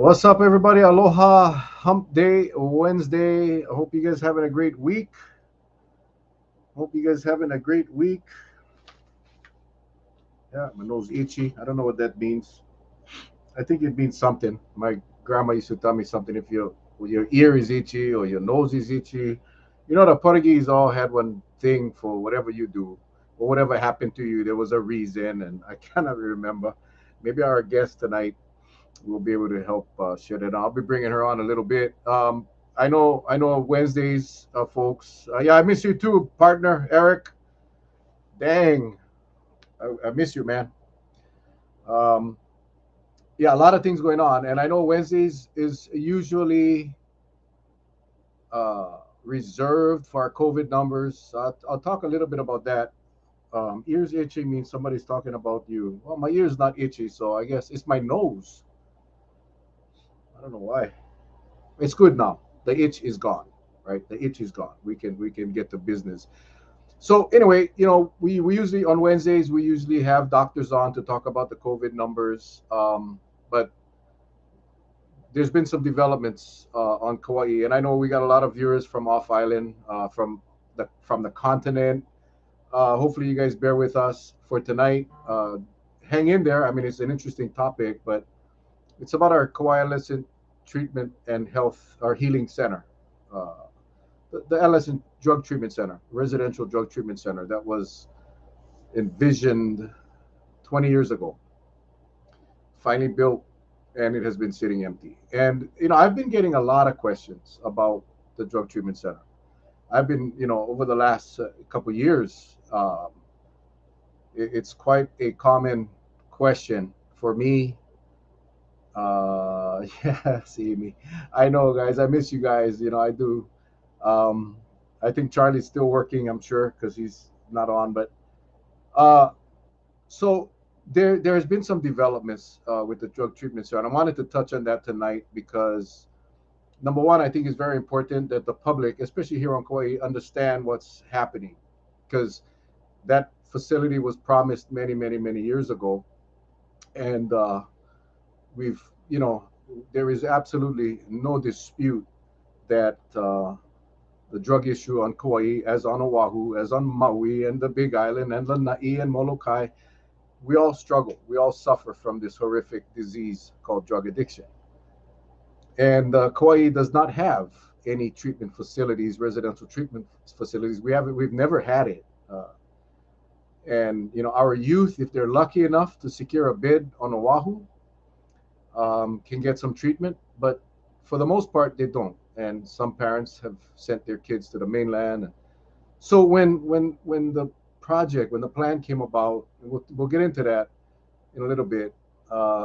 What's up, everybody? Aloha, Hump Day, Wednesday. I hope you guys having a great week. Hope you guys having a great week. Yeah, my nose itchy. I don't know what that means. I think it means something. My grandma used to tell me something. If your ear is itchy or your nose is itchy, the Portuguese all had one thing for whatever you do or whatever happened to you. There was a reason, and I cannot remember. Maybe our guest tonight will be able to help share that. I'll be bringing her on a little bit. I know Wednesdays, folks. Yeah, I miss you too, partner Eric. Dang, I miss you, man. Um, yeah, a lot of things going on, and I know Wednesdays is usually reserved for our COVID numbers. I'll talk a little bit about that. Ears itchy means somebody's talking about you. Well, my ear's not itchy, so I guess it's my nose. I don't know why. It's good now. The itch is gone, right? The itch is gone. We can get to business. So anyway, we usually on Wednesdays we usually have doctors on to talk about the COVID numbers. But there's been some developments on Kauai, and I know we got a lot of viewers from off island, from the continent. Hopefully, you guys bear with us for tonight. Hang in there. I mean, it's an interesting topic, but it's about our Kauai Adolescent Treatment and Health, our Healing Center, uh, the Adolescent Drug Treatment Center, Residential Drug Treatment Center that was envisioned 20 years ago, finally built, and it has been sitting empty. And I've been getting a lot of questions about the Drug Treatment Center. I've been, over the last couple of years, it's quite a common question for me. Yeah, see me. I know, guys. I miss you guys. I do. Um, I think Charlie's still working. I'm sure because he's not on. But uh, so there has been some developments with the drug treatment center. And I wanted to touch on that tonight because number one, I think it's very important that the public, especially here on Kauai, understand what's happening because that facility was promised many, many, many years ago, and we've there is absolutely no dispute that the drug issue on Kauai, as on Oahu, as on Maui and the Big Island and Lanai and Molokai, we all struggle. We all suffer from this horrific disease called drug addiction. And Kauai does not have any treatment facilities, residential treatment facilities. We've never had it. And our youth, if they're lucky enough to secure a bed on Oahu, can get some treatment, but for the most part, they don't. And some parents have sent their kids to the mainland. So when the when the plan came about, we'll get into that in a little bit.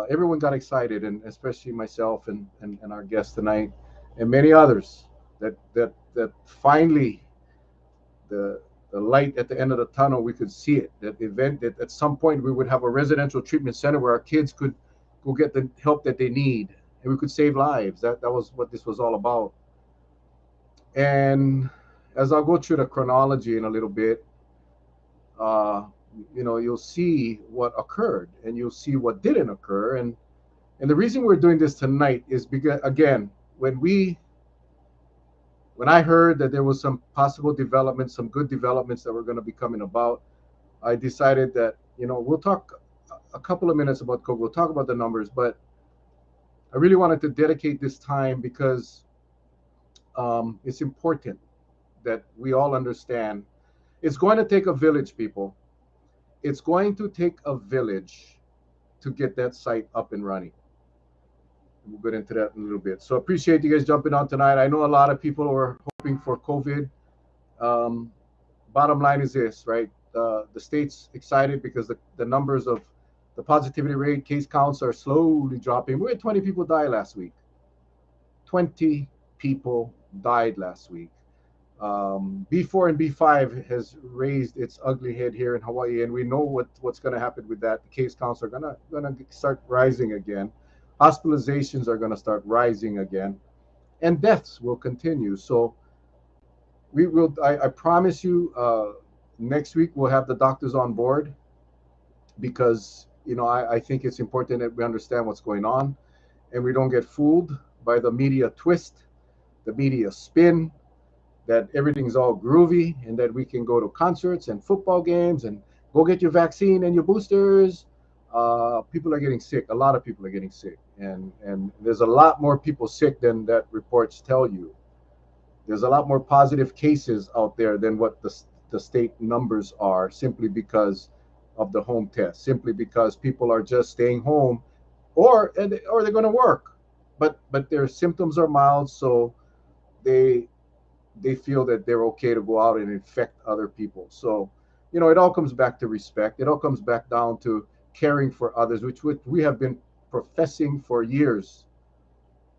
Everyone got excited, and especially myself and our guest tonight, and many others. That finally the light at the end of the tunnel, we could see it. That event that at some point we would have a residential treatment center where our kids could go get the help that they need, and we could save lives. That was what this was all about. And as I'll go through the chronology in a little bit, uh, you'll see what occurred, and you'll see what didn't occur. And the reason we're doing this tonight is because, again, when I heard that there was some possible developments, some good developments that were going to be coming about, I decided that we'll talk a couple of minutes about COVID. We'll talk about the numbers, but I really wanted to dedicate this time because it's important that we all understand. It's going to take a village, people. It's going to take a village to get that site up and running. We'll get into that in a little bit. So appreciate you guys jumping on tonight. I know a lot of people are hoping for COVID. Um, Bottom line is this, right? The state's excited because the numbers of the positivity rate, case counts are slowly dropping. We had 20 people die last week. 20 people died last week. B4 and B5 has raised its ugly head here in Hawaii, and we know what's going to happen with that. The case counts are gonna start rising again. Hospitalizations are going to start rising again, and deaths will continue. So we will. I promise you. Next week we'll have the doctors on board because I think it's important that we understand what's going on. and we don't get fooled by the media twist, the media spin, that everything's all groovy and that we can go to concerts and football games and go get your vaccine and your boosters. People are getting sick. A lot of people are getting sick, and there's a lot more people sick than that reports tell you. There's a lot more positive cases out there than what the state numbers are, simply because of the home test, simply because people are just staying home, or they're going to work, but their symptoms are mild, so they they feel that they're okay to go out and infect other people. So, it all comes back to respect. It all comes back down to caring for others, which we have been professing for years.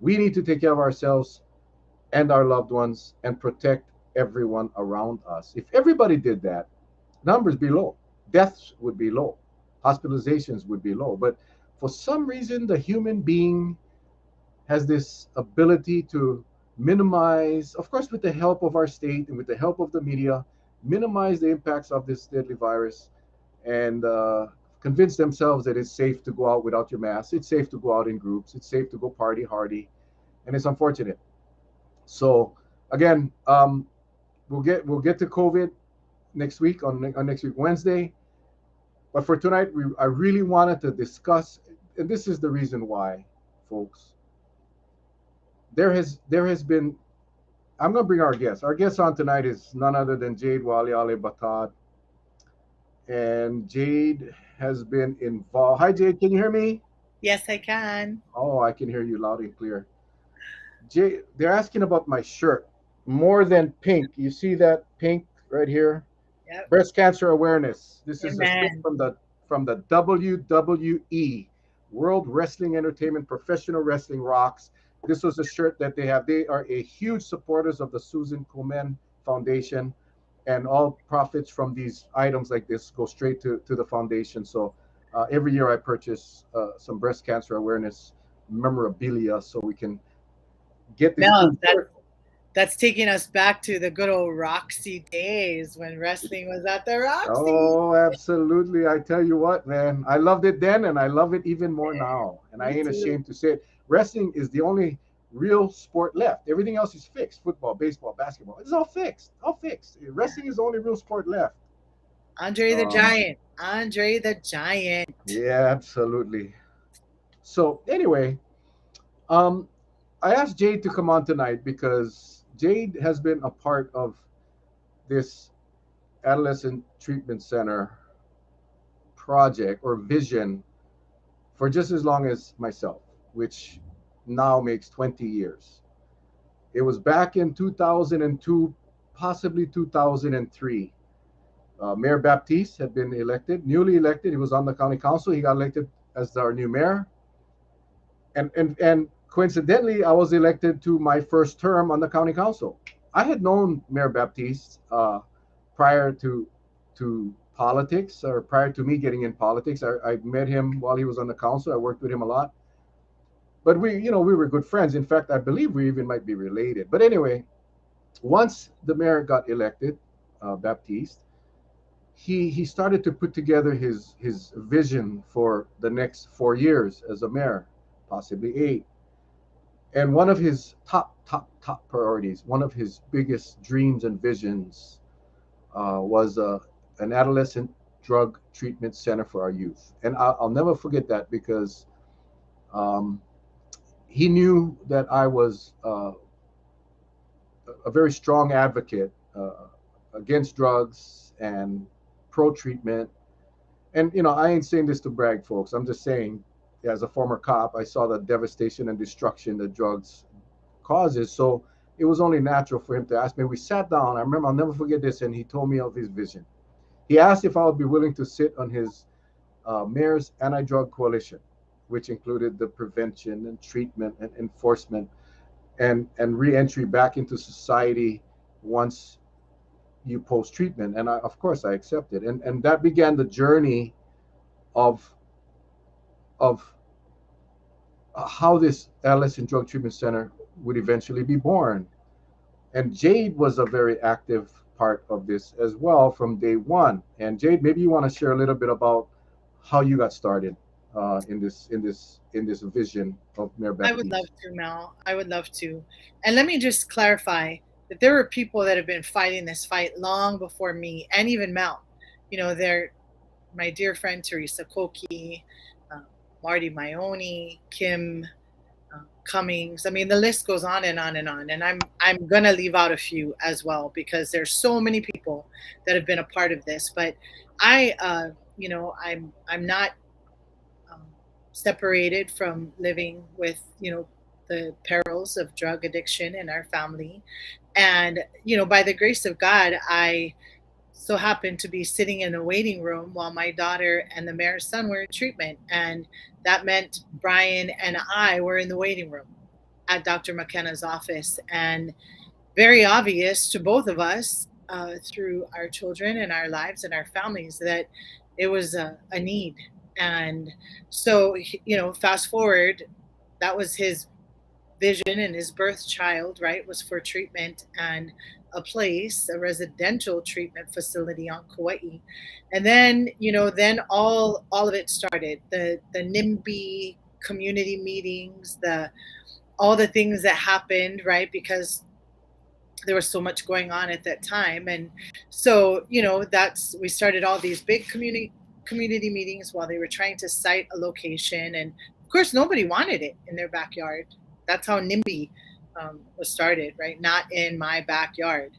We need to take care of ourselves and our loved ones and protect everyone around us. If everybody did that, numbers be low, deaths would be low, hospitalizations would be low. But for some reason, the human being has this ability to minimize, of course, with the help of our state and with the help of the media, minimize the impacts of this deadly virus, and convince themselves that it's safe to go out without your mask. It's safe to go out in groups. It's safe to go party hardy, and it's unfortunate. So again, we'll get to COVID next week on next week Wednesday. But for tonight, I really wanted to discuss, and this is the reason why, folks. There has been. I'm gonna bring our guest. Our guest on tonight is none other than Jade Wali Ale Batad, and Jade has been involved. Hi, Jade. Can you hear me? Yes, I can. Oh, I can hear you loud and clear. Jade, they're asking about my shirt. More than pink. You see that pink right here? Yep. Breast cancer awareness. This is a shirt Amen. from the WWE, World Wrestling Entertainment Professional Wrestling Rocks. This was a shirt that they have. They are a huge supporters of the Susan Komen Foundation, and all profits from these items like this go straight to the foundation. So every year I purchase some breast cancer awareness memorabilia so we can get this No, cool that shirt. that's taking us back to the good old Roxy days when wrestling was at the Roxy. Oh, absolutely. I tell you what, man, I loved it then and I love it even more now. And I Me ain't too. ashamed to say it. Wrestling is the only real sport left. Everything else is fixed. Football, baseball, basketball. It's all fixed. All fixed. Wrestling is the only real sport left. Andre the Um, Giant. Andre the Giant. yeah, absolutely. So anyway, um, I asked Jade to come on tonight because Jade has been a part of this adolescent treatment center project or vision for just as long as myself, which now makes 20 years. It was back in 2002, possibly 2003. Mayor Baptiste had been elected, newly elected. He was on the county council. He got elected as our new mayor. And coincidentally, I was elected to my first term on the county council. I had known Mayor Baptiste prior to politics, or prior to me getting in politics. I met him while he was on the council. I worked with him a lot, but we were good friends. In fact, I believe we even might be related. But anyway, once the mayor got elected, Baptiste, he started to put together his vision for the next 4 years as a mayor, possibly eight. And one of his top priorities, one of his biggest dreams and visions, was an adolescent drug treatment center for our youth. And I'll never forget that because um, he knew that I was a very strong advocate against drugs and pro treatment. And I ain't saying this to brag, folks. I'm just saying, as a former cop, I saw the devastation and destruction that drugs causes. So it was only natural for him to ask me. We sat down. I remember, I'll never forget this, and he told me of his vision. He asked if I would be willing to sit on his mayor's anti-drug coalition, which included the prevention and treatment and enforcement and re-entry back into society once you post treatment. And of course, I accepted, and that began the journey of of how this adolescent drug treatment center would eventually be born. And Jade was a very active part of this as well from day one. And Jade, maybe you want to share a little bit about how you got started. in this vision of Mayor I would love Baptiste. to, Mel. I would love to. And let me just clarify that there were people that have been fighting this fight long before me and even Mel. They're my dear friend Teresa Koki, uh, Marty Maioni, Kim Cummings. I mean, the list goes on and on and on. And I'm gonna leave out a few as well because there's so many people that have been a part of this. But I'm not um, separated from living with the perils of drug addiction in our family, and by the grace of God, I so happened to be sitting in a waiting room while my daughter and the mayor's son were in treatment. And that meant Brian and I were in the waiting room at Dr. McKenna's office. And very obvious to both of us through our children and our lives and our families that it was a need. And so, fast forward, that was his vision, and his birth child, right, was for treatment and a residential treatment facility on Kauai. And then, then all of it started. The NIMBY community meetings, the all the things that happened, right? Because there was so much going on at that time. And so, that's we started all these big community meetings while they were trying to site a location. And of course nobody wanted it in their backyard. That's how NIMBY was started, right? Not in my backyard.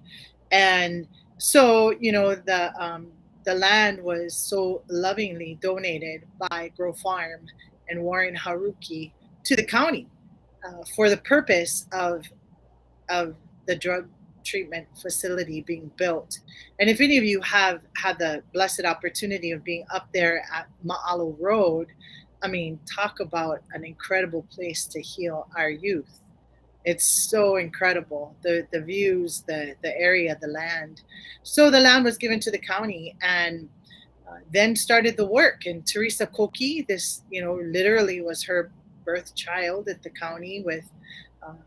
And so, the land was so lovingly donated by Grow Farm and Warren Haruki to the county for the purpose of the drug treatment facility being built. And if any of you have had the blessed opportunity of being up there at Ma'alo Road, I mean, talk about an incredible place to heal our youth. It's so incredible. The views, the area, the land. So the land was given to the county, and then started the work. And Teresa Koki, this literally was her birth child at the county with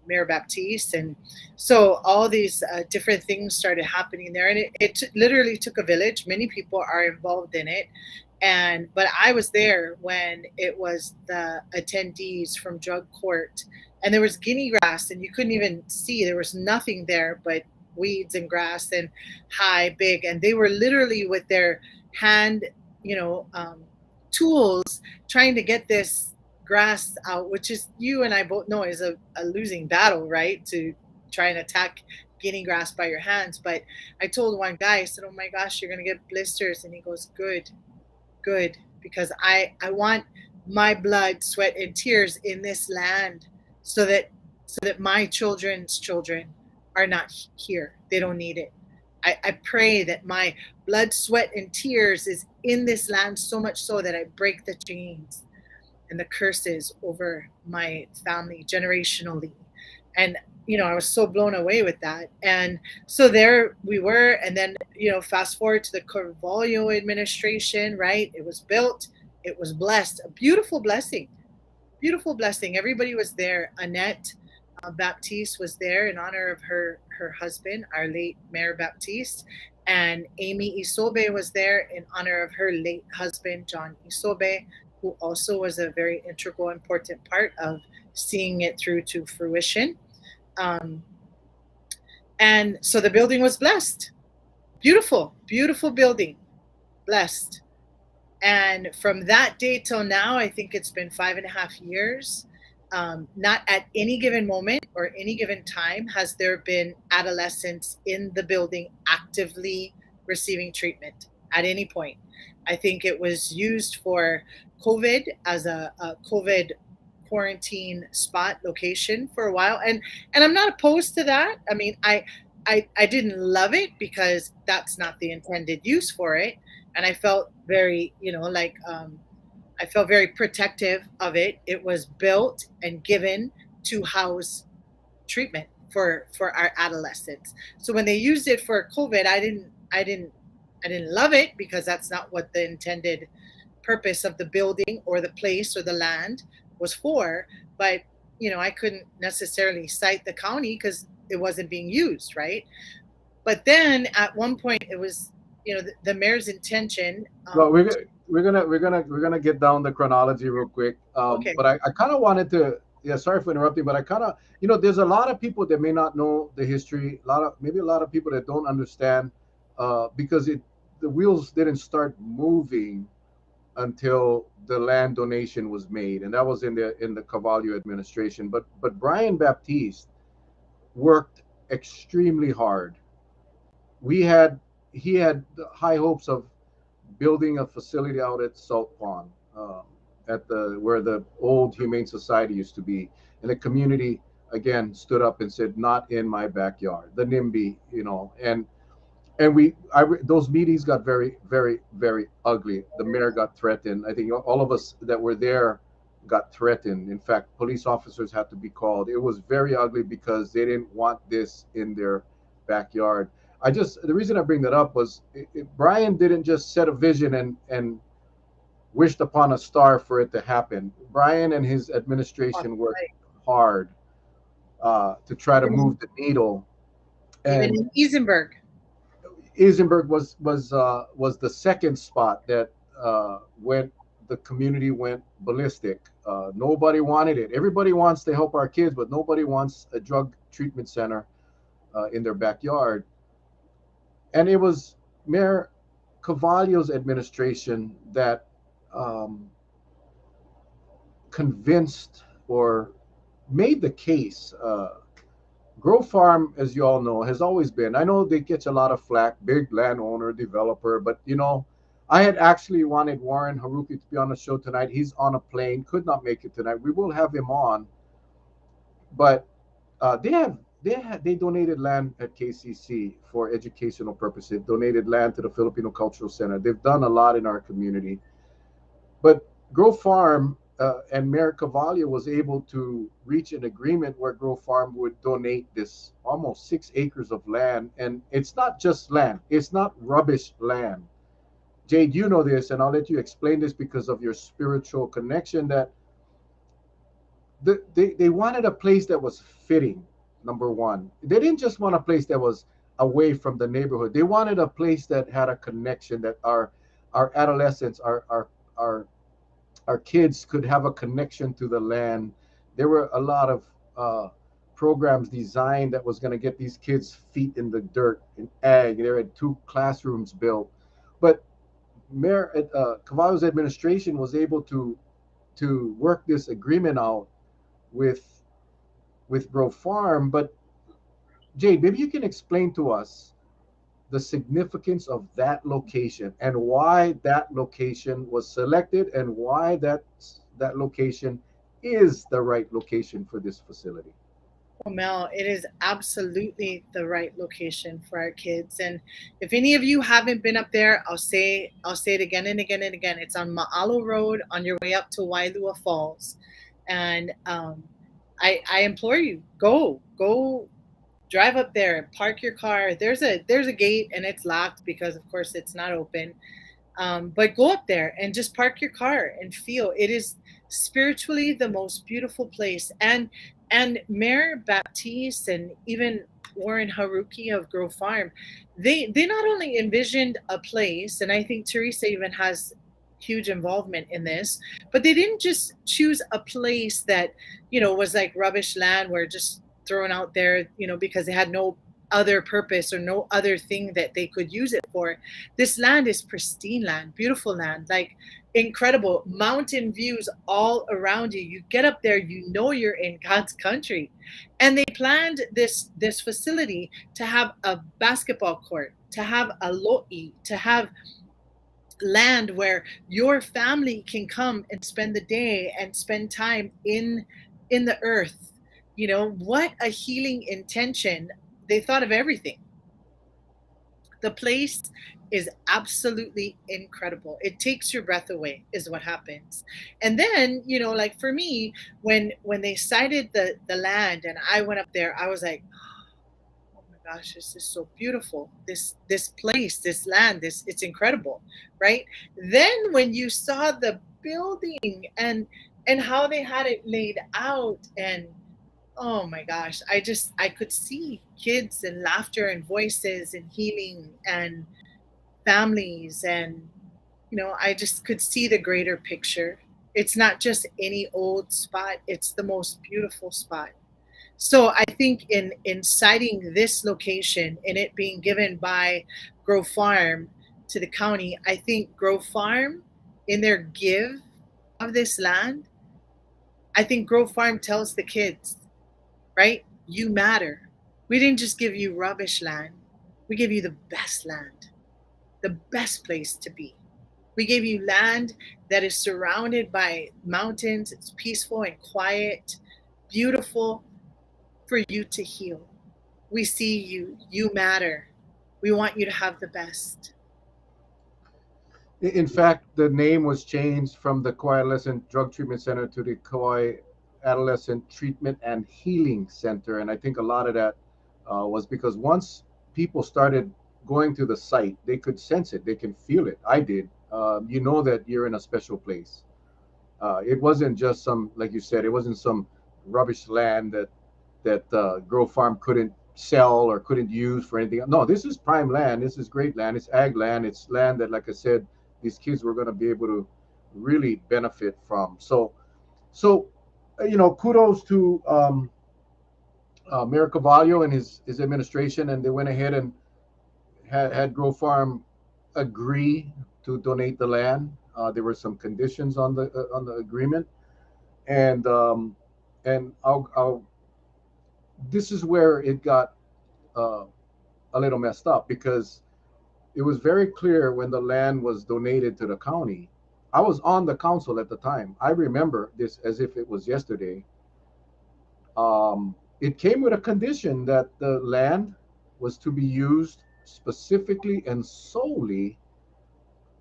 Mayor Baptiste. And so all these different things started happening there. And it literally took a village. Many people are involved in it. But I was there when it was the attendees from drug court, and there was guinea grass, and you couldn't even see. There was nothing there but weeds and grass and high, big. And they were literally with their hand, you know, um, tools trying to get this grass out, which is, you and I both know, is a losing battle, right? To try and attack guinea grass by your hands. But I told one guy, I said, "Oh my gosh, you're gonna get blisters," and he goes, "Good, good, because I want my blood, sweat, and tears in this land, so that my children's children are not here. They don't need it. I pray that my blood, sweat, and tears is in this land, so much so that I break the chains and the curses over my family generationally." And I was so blown away with that. And so there we were. And then fast forward to the Carvalho administration, right? It was built, it was blessed, a beautiful blessing, beautiful blessing. Everybody was there. Annette Baptiste was there in honor of her husband, our late Mayor Baptiste. And Amy Isobe was there in honor of her late husband, John Isobe, who also was a very integral, important part of seeing it through to fruition. Um, and so the building was blessed. Beautiful, beautiful building, blessed. And from that day till now, I think it's been 5.5 years. Not at any given moment or any given time has there been adolescents in the building actively receiving treatment at any point. I think it was used for COVID as a COVID quarantine spot location for a while, and I'm not opposed to that. I mean, I didn't love it because that's not the intended use for it, and I felt very like I felt very protective of it. It was built and given to house treatment for our adolescents. So when they used it for COVID, I didn't love it because that's not what the intended purpose of the building or the place or the land was for. But I couldn't necessarily cite the county because it wasn't being used, right? But then at one point it was the mayor's intention. Well, we're gonna get down the chronology real quick. Okay. But I kind of wanted to. Yeah, sorry for interrupting, but I kind of, there's a lot of people that may not know the history. A lot of people that don't understand, because the wheels didn't start moving until the land donation was made, and that was in the Carvalho administration. But Brian Baptiste worked extremely hard. We had He had high hopes of building a facility out at Salt Pond, at the where the old Humane Society used to be, and the community again stood up and said, "Not in my backyard." The NIMBY, and those meetings got very, very, very ugly. The mayor got threatened. I think all of us that were there got threatened. In fact, police officers had to be called. It was very ugly because they didn't want this in their backyard. The reason I bring that up was Brian didn't just set a vision and wished upon a star for it to happen. Brian and his administration worked Right. hard, to try to Even move the needle. even And in Isenberg. Isenberg was the second spot that went the community went ballistic. Nobody wanted it. Everybody wants to help our kids, but nobody wants a drug treatment center in their backyard. And it was Mayor Carvalho's administration that um, convinced or made the case. Grove Farm, as you all know, has always been. I know they get a lot of flack, big landowner, developer, but I had actually wanted Warren Haruki to be on the show tonight. He's on a plane, could not make it tonight. We will have him on, but they donated land at KCC for educational purposes. Donated land to the Filipino Cultural Center. They've done a lot in our community. But Grove Farm, and Mayor Carvalho was able to reach an agreement where Grove Farm would donate this almost 6 acres of land. And it's not just land, it's not rubbish land. Jade, you know this, and I'll let you explain this because of your spiritual connection, that they wanted a place that was fitting, number one. They didn't just want a place that was away from the neighborhood. They wanted a place that had a connection, that our adolescents, our kids could have a connection to the land. There were a lot of programs designed that was going to get these kids' feet in the dirt in ag. There had 2 classrooms built, but Mayor Cavallo's administration was able to work this agreement out with Grove Farm. But Jade, maybe you can explain to us the significance of that location and why that location was selected and why that location is the right location for this facility. Well, Mel, it is absolutely the right location for our kids. And if any of you haven't been up there, I'll say it again and again and again. It's on Maalo Road on your way up to Wailua Falls. And I implore you, go drive up there, park your car. There's a gate and it's locked because of course it's not open. But go up there and just park your car and feel it is spiritually the most beautiful place. And Mayor Baptiste and even Warren Haruki of Grove Farm, they not only envisioned a place, and I think Teresa even has huge involvement in this, but they didn't just choose a place that was like rubbish land where just thrown out there, because they had no other purpose or no other thing that they could use it for. This land is pristine land, beautiful land, like incredible mountain views all around you. You get up there, you're in God's country. And they planned this facility to have a basketball court, to have a lo'i, to have land where your family can come and spend the day and spend time in the earth. What a healing intention. They thought of everything. The place is absolutely incredible. It takes your breath away is what happens. And then, like for me, when they sighted the land and I went up there, I was like, oh my gosh, this is so beautiful. This place, this land, this it's incredible, right? Then when you saw the building and how they had it laid out, and oh my gosh, I could see kids and laughter and voices and healing and families, and I just could see the greater picture. It's not just any old spot, it's the most beautiful spot. So I think in citing this location and it being given by Grove Farm to the county, I think Grove Farm in their give of this land, I think Grove Farm tells the kids, right? You matter. We didn't just give you rubbish land. We gave you the best land, the best place to be. We gave you land that is surrounded by mountains. It's peaceful and quiet, beautiful for you to heal. We see you. You matter. We want you to have the best. In fact, the name was changed from the Kauai Adolescent Drug Treatment Center to the Kauai Adolescent Treatment and Healing Center. And I think a lot of that was because once people started going to the site, they could sense it, they can feel it. I did. You know that you're in a special place. It wasn't just some, like you said, it wasn't some rubbish land that Grove Farm couldn't sell or couldn't use for anything. No, this is prime land. This is great land. It's ag land. It's land that, like I said, these kids were going to be able to really benefit from. So, kudos to Mayor Cavallo and his administration, and they went ahead and had Grove Farm agree to donate the land. There were some conditions on the agreement, and I'll this is where it got uh, a little messed up because it was very clear when the land was donated to the county. I was on the council at the time. I remember this as if it was yesterday. It came with a condition that the land was to be used specifically and solely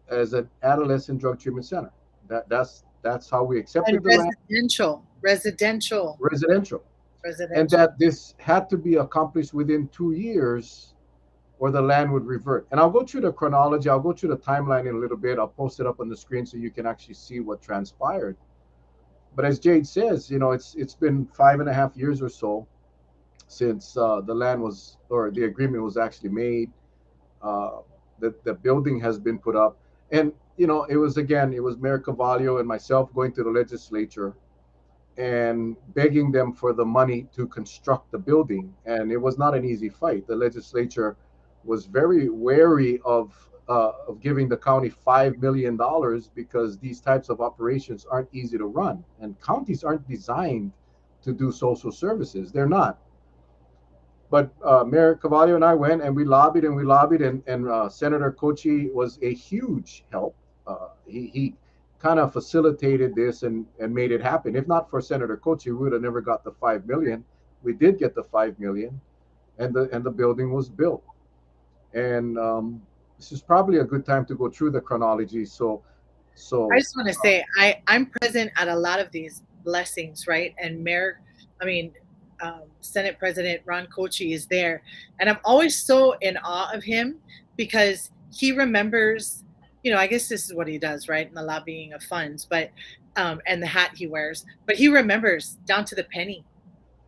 as an adolescent drug treatment center. That's how we And accepted the land, residential, and residential. that this had to be accomplished within 2 years or the land would revert. And I'll go through the chronology, I'll go through the timeline in a little bit. I'll post it up on the screen so you can actually see what transpired. But as Jade says, it's been 5.5 years or so since the land was or the agreement was actually made. Uh, the building has been put up, and it was Mayor Cavallo and myself going to the legislature and begging them for the money to construct the building. And it was not an easy fight. The legislature was very wary of giving the county $5 million because these types of operations aren't easy to run, and counties aren't designed to do social services. They're not. But Mayor Cavallo and I went and we lobbied and we lobbied, and Senator Kochi was a huge help. He kind of facilitated this and made it happen. If not for Senator Kochi, we would have never got the 5 million. We did get the 5 million, and the building was built. And this is probably a good time to go through the chronology. I So just want to say I'm present at a lot of these blessings, right? And Mayor, I mean, Senate President Ron Kochi is there, and I'm always so in awe of him because he remembers. I guess this is what he does, right? In the lobbying of funds, but and the hat he wears, but he remembers down to the penny,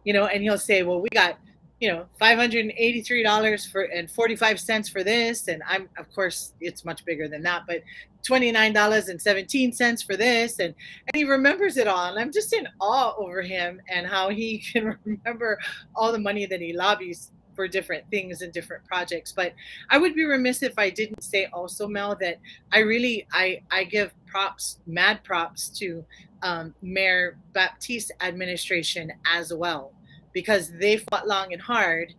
and he'll say, well, we got, $583 for and 45 cents for this. And of course, it's much bigger than that, but $29.17 for this. And he remembers it all. And I'm just in awe over him and how he can remember all the money that he lobbies for different things and different projects. But I would be remiss if I didn't say also, Mel, that I give props, mad props to Mayor Baptiste administration as well, because they fought long and hard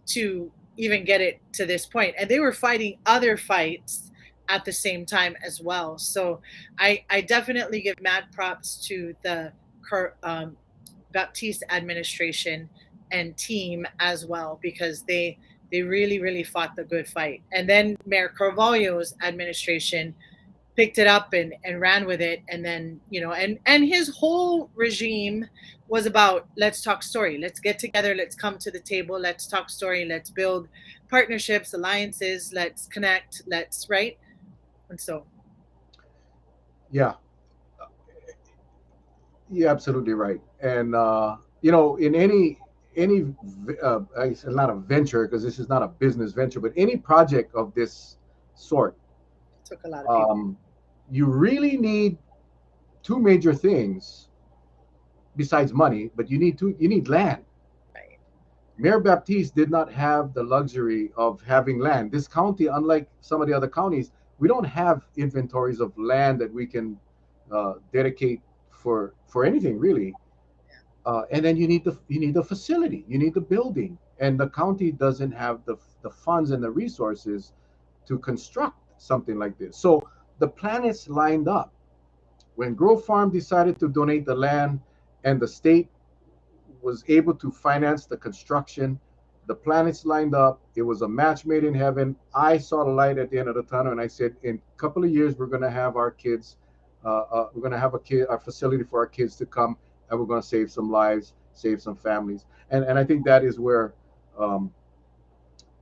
to even get it to this point, and they were fighting other fights at the same time as well. So I definitely give mad props to the Baptiste administration and team as well, because they really really fought the good fight. And then Mayor Carvalho's administration picked it up and ran with it. And then, and his whole regime was about, let's talk story, let's get together, let's come to the table, let's talk story, let's build partnerships, alliances, let's connect, let's, right. And so yeah, you're absolutely right. And in any I not a venture because this is not a business venture, but any project of this sort, Took a lot of people. Um, you really need two major things besides money, but you need land. Right. Mayor Baptiste did not have the luxury of having land. This county, unlike some of the other counties, we don't have inventories of land that we can dedicate for anything really. And then you need the facility, you need the building, and the county doesn't have the funds and the resources to construct something like this. So the planets lined up when Grove Farm decided to donate the land, and the state was able to finance the construction. The planets lined up. It was a match made in heaven. I saw the light at the end of the tunnel, and I said, in a couple of years, we're going to have our kids. We're going to have a facility for our kids to come, and we're going to save some lives, save some families. And I think that is where um,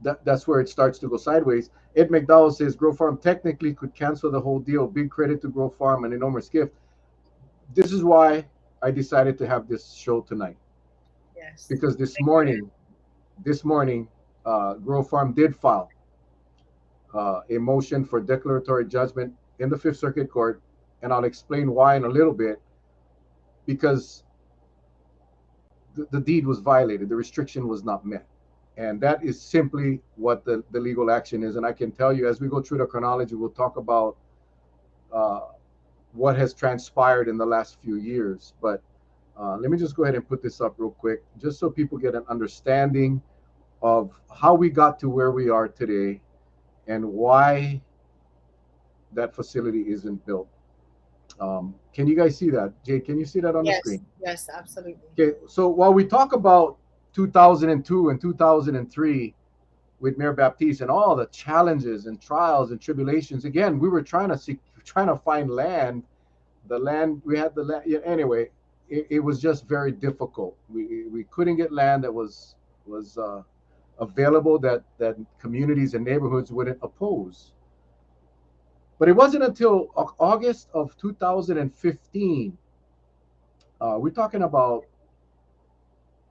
that's where it starts to go sideways. Ed McDowell says Grove Farm technically could cancel the whole deal. Big credit to Grove Farm, an enormous gift. This is why I decided to have this show tonight, Yes. because this morning, Grove Farm did file a motion for declaratory judgment in the Fifth Circuit Court, and I'll explain why in a little bit. Because the deed was violated, the restriction was not met, and that is simply what the legal action is. And I can tell you, as we go through the chronology, we'll talk about uh, what has transpired in the last few years. But let me just go ahead and put this up real quick, just so people get an understanding of how we got to where we are today and why that facility isn't built. Can you guys see that? Jay, can you see that on the Yes. screen? Yes. Absolutely. Okay, so while we talk about 2002 and 2003 with Mayor Baptiste and all the challenges and trials and tribulations, again, we were trying to find land. The land we had the land. Yeah, anyway, it was just very difficult. We couldn't get land that was available, that communities and neighborhoods wouldn't oppose. But it wasn't until August of 2015. We're talking about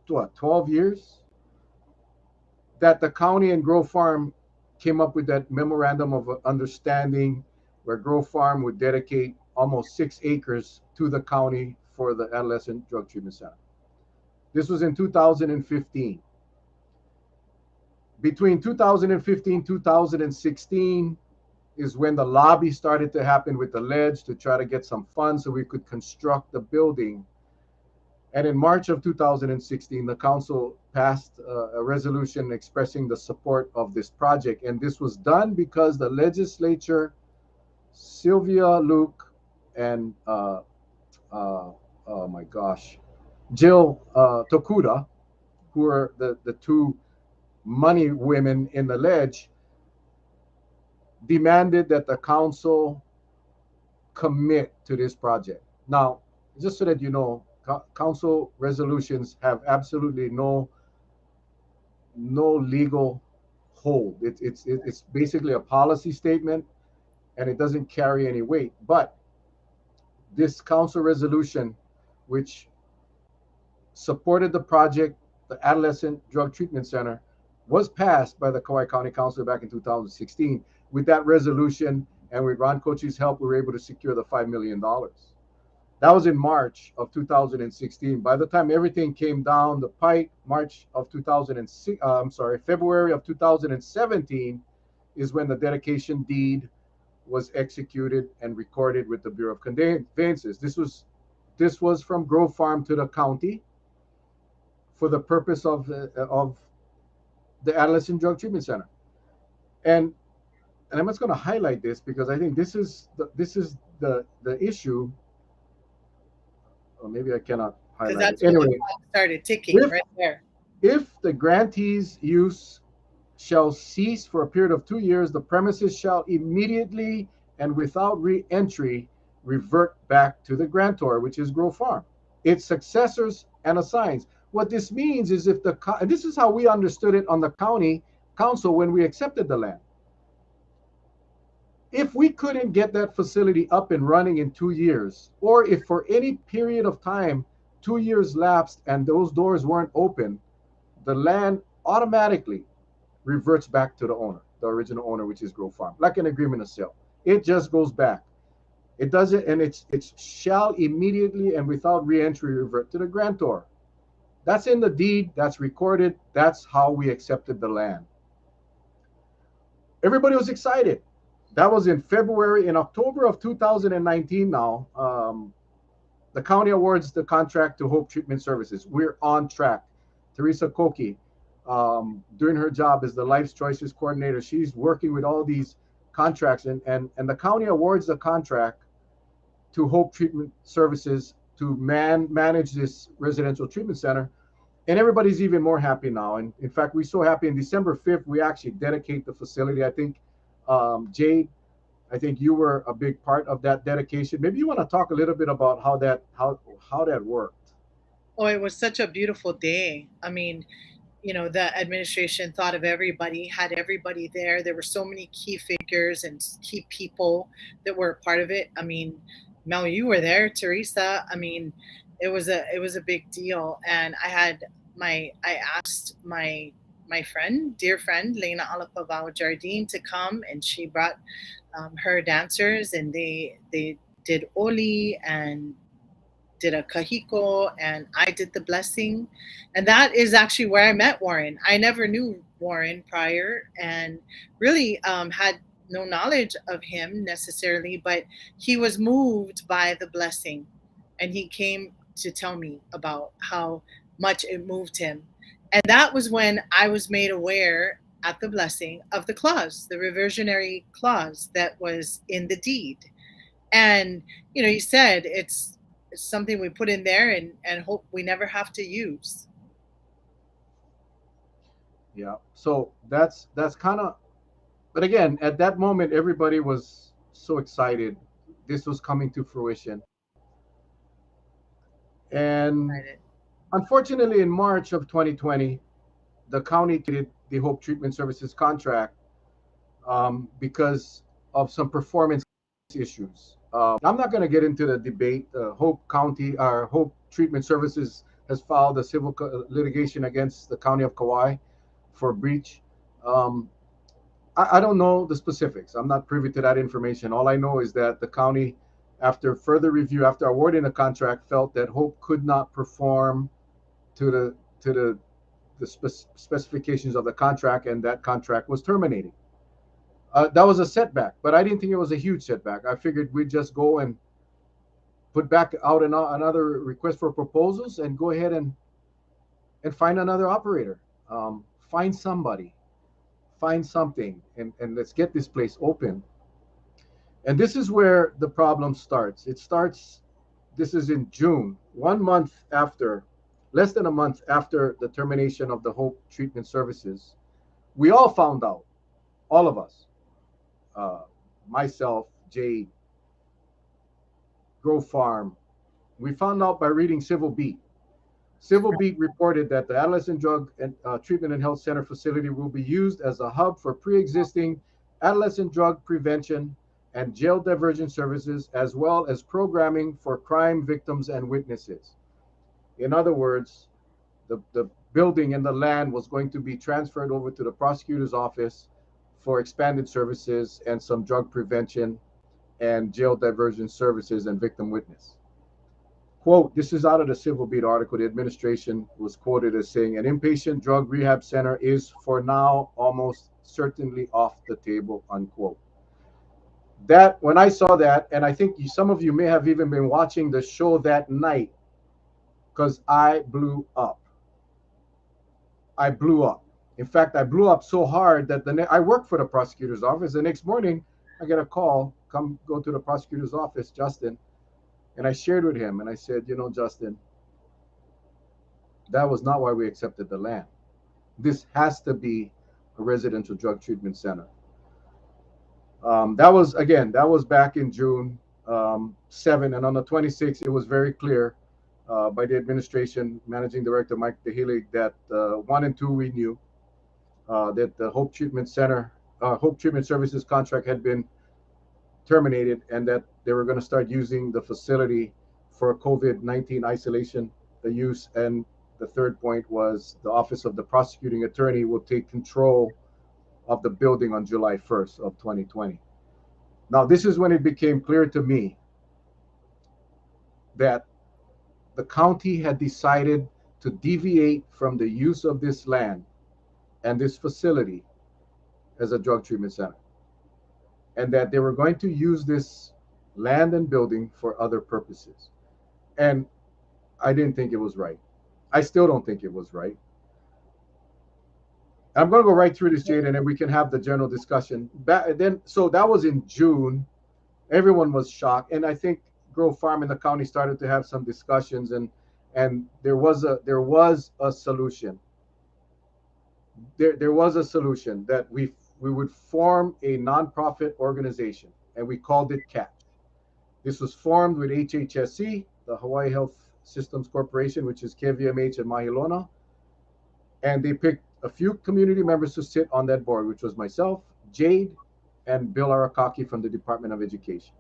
what, 12 years, that the county and Grove Farm came up with that memorandum of understanding, where Grove Farm would dedicate almost 6 acres to the county for the Adolescent Drug Treatment Center. This was in 2015. Between 2015 2016 is when the lobby started to happen with the ledge to try to get some funds so we could construct the building. And in March of 2016, the council passed a resolution expressing the support of this project. And this was done because the legislature, Sylvia Luke and oh my gosh, Jill Tokuda, who are the two money women in the ledge, demanded that the council commit to this project. Now, just so that you know, council resolutions have absolutely no legal hold. It's basically a policy statement, and it doesn't carry any weight. But this council resolution, which supported the project, the Adolescent Drug Treatment Center, was passed by the Kauai County Council back in 2016. With that resolution and with Ron Kochi's help, we were able to secure the $5 million. That was in March of 2016. By the time everything came down the pike, March of 2006, I'm sorry, February of 2017 is when the dedication deed was executed and recorded with the Bureau of Conveyances. This was from Grove Farm to the county for the purpose of the Adolescent Drug Treatment Center. And I'm just going to highlight this because I think this is the issue. Or maybe I cannot Because highlight it. that's when the Anyway, clock started ticking if right there. if the grantee's use shall cease for a period of 2 years, the premises shall immediately and without re-entry revert back to the grantor, which is Grove Farm, its successors and assigns. What this means is, and this is how we understood it on the county council when we accepted the land. If we couldn't get that facility up and running in 2 years, or if for any period of time 2 years lapsed and those doors weren't open, the land automatically reverts back to the owner, the original owner, which is Grove Farm, like an agreement of sale. It just goes back. It doesn't, and it's shall immediately and without reentry revert to the grantor. That's in the deed. That's recorded. That's how we accepted the land. Everybody was excited. That was in February. In October of 2019 now, the county awards the contract to Hope Treatment Services. We're on track. Teresa Koki, doing her job as the Life's Choices coordinator, she's working with all these contracts, and the county awards the contract to Hope Treatment Services to manage this residential treatment center. And everybody's even more happy now. And in fact, we're so happy in December 5th, we actually dedicate the facility. I think, Jade, I think you were a big part of that dedication. Maybe you want to talk a little bit about how that worked. Oh, it was such a beautiful day. I mean, the administration thought of everybody, had everybody there. There were so many key figures and key people that were a part of it. I mean, Mel, you were there, Teresa. I mean, it was a big deal, and I asked my friend, dear friend, Lena Alapavao Jardine, to come, and she brought her dancers, and they did oli and did a kahiko, and I did the blessing. And that is actually where I met Warren. I never knew Warren prior, and really had no knowledge of him necessarily, but he was moved by the blessing, and he came to tell me about how much it moved him. And that was when I was made aware at the blessing of the clause, the reversionary clause that was in the deed. And you said it's something we put in there and hope we never have to use. Yeah. So that's kind of, but again, at that moment, everybody was so excited. This was coming to fruition. And Excited. unfortunately, in March of 2020, the county the Hope Treatment Services contract because of some performance issues. I'm not going to get into the debate. Hope County or Hope Treatment Services has filed a civil litigation against the county of Kauai for breach. Um, I don't know the specifics. I'm not privy to that information. All I know is that the county, after further review, after awarding the contract, felt that Hope could not perform to the specifications of the contract, and that contract was terminated. That was a setback, but I didn't think it was a huge setback. I figured we'd just go and put back out another request for proposals and go ahead and find another operator, find somebody, find something, and let's get this place open. And this is where the problem starts. It starts, this is in June, 1 month after, less than a month after the termination of the Hope Treatment Services. We all found out, all of us, uh, myself, Jade, Grove Farm, we found out by reading Civil Beat. Civil Beat reported that the Adolescent Drug and Treatment and Health Center facility will be used as a hub for pre-existing adolescent drug prevention and jail diversion services, as well as programming for crime victims and witnesses. In other words, the building and the land was going to be transferred over to the prosecutor's office for expanded services and some drug prevention and jail diversion services and victim witness. Quote, this is out of the Civil Beat article. The administration was quoted as saying an inpatient drug rehab center is for now almost certainly off the table, unquote. That, when I saw that, and I think some of you may have even been watching the show that night, because I blew up. I blew up. In fact, I blew up so hard that I worked for the prosecutor's office. The next morning, I get a call, come go to the prosecutor's office, Justin. And I shared with him, and I said, Justin, that was not why we accepted the land. This has to be a residential drug treatment center. That was back in June 7, and on the 26th, it was very clear by the administration, Managing Director Mike DeHillig, that 1 and 2 we knew that the Hope Treatment Services contract had been terminated, and that they were going to start using the facility for COVID-19 isolation, the use. And the third point was the Office of the Prosecuting Attorney will take control of the building on July 1st of 2020. Now, this is when it became clear to me that the county had decided to deviate from the use of this land and this facility as a drug treatment center, and that they were going to use this land and building for other purposes. And I didn't think it was right. I still don't think it was right. I'm going to go right through this, Jade, and then we can have the general discussion. So that was in June. Everyone was shocked, and I think Grove Farm and the county started to have some discussions, and there was a solution. There was a solution that we would form a nonprofit organization, and we called it CAT. This was formed with HHSC, the Hawaii Health Systems Corporation, which is KVMH and Mahilona, and they picked a few community members to sit on that board, which was myself, Jade, and Bill Arakaki from the Department of Education.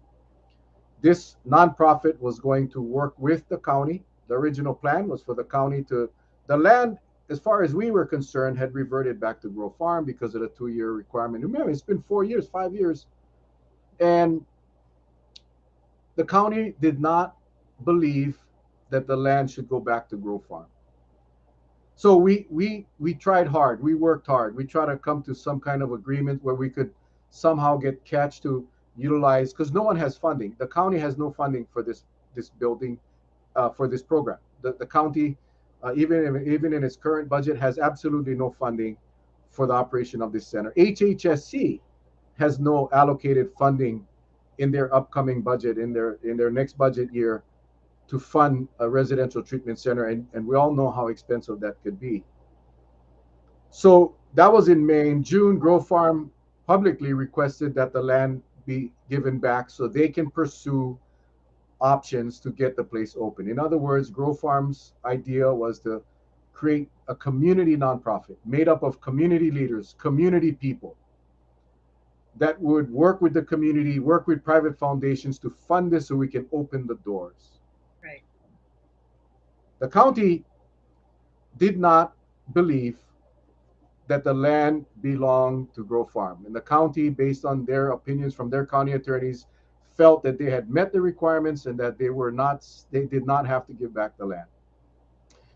This nonprofit was going to work with the county. The original plan was for the county the land, as far as we were concerned, had reverted back to Grove Farm because of the 2-year requirement. Remember, it's been 4 years, 5 years, and the county did not believe that the land should go back to Grove Farm. So we tried hard. We worked hard. We tried to come to some kind of agreement where we could somehow get catch to utilize, because no one has funding. The county has no funding for this building, for this program. The county, even in its current budget, has absolutely no funding for the operation of this center. HHSC has no allocated funding in their upcoming budget, in their next budget year, to fund a residential treatment center, and we all know how expensive that could be. So that was in May. In June, Grove Farm publicly requested that the land be given back so they can pursue options to get the place open. In other words, Grove Farm's idea was to create a community nonprofit made up of community leaders, community people that would work with the community, work with private foundations to fund this so we can open the doors. Right. The county did not believe that the land belonged to Grove Farm. And the county, based on their opinions from their county attorneys, felt that they had met the requirements and that they did not have to give back the land.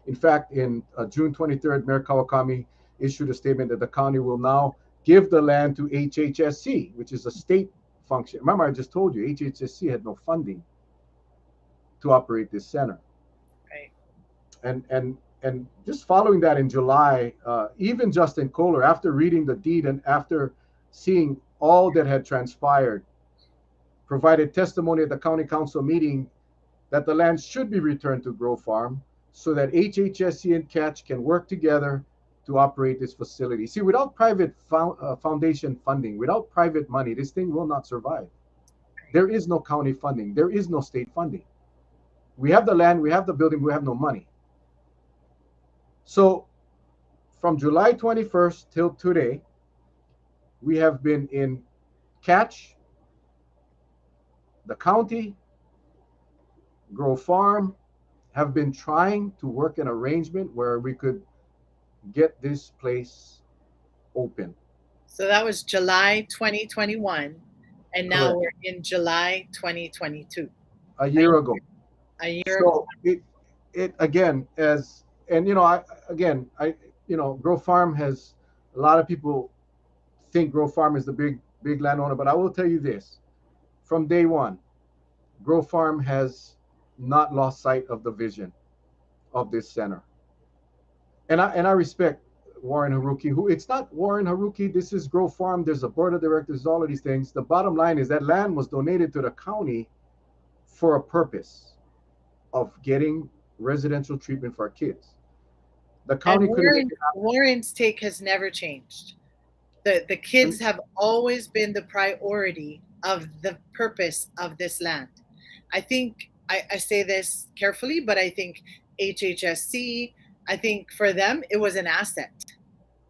In fact, in June 23rd, Mayor Kawakami issued a statement that the county will now give the land to HHSC, which is a state function. Remember, I just told you, HHSC had no funding to operate this center. Right. And just following that in July, even Justin Kohler, after reading the deed and after seeing all that had transpired, provided testimony at the county council meeting that the land should be returned to Grove Farm so that HHSC and Catch can work together to operate this facility. See, without private foundation funding, without private money, this thing will not survive. There is no county funding. There is no state funding. We have the land, we have the building, we have no money. So from July 21st till today, we have been in Catch, the county, Grove Farm, have been trying to work an arrangement where we could get this place open. So that was July 2021, and now Correct. we're in July 2022. A year ago. A year ago. So it again, as and Grove Farm has, a lot of people think Grove Farm is the big landowner, but I will tell you this: from day one, Grove Farm has not lost sight of the vision of this center. And I respect Warren Haruki, who, it's not Warren Haruki, this is Grove Farm, there's a board of directors, all of these things. The bottom line is that land was donated to the county for a purpose of getting residential treatment for our kids. The county And couldn't make it Warren's take has never changed. The kids happen. have always been the priority of the purpose of this land. I think I say this carefully, but I think HHSC, I think for them it was an asset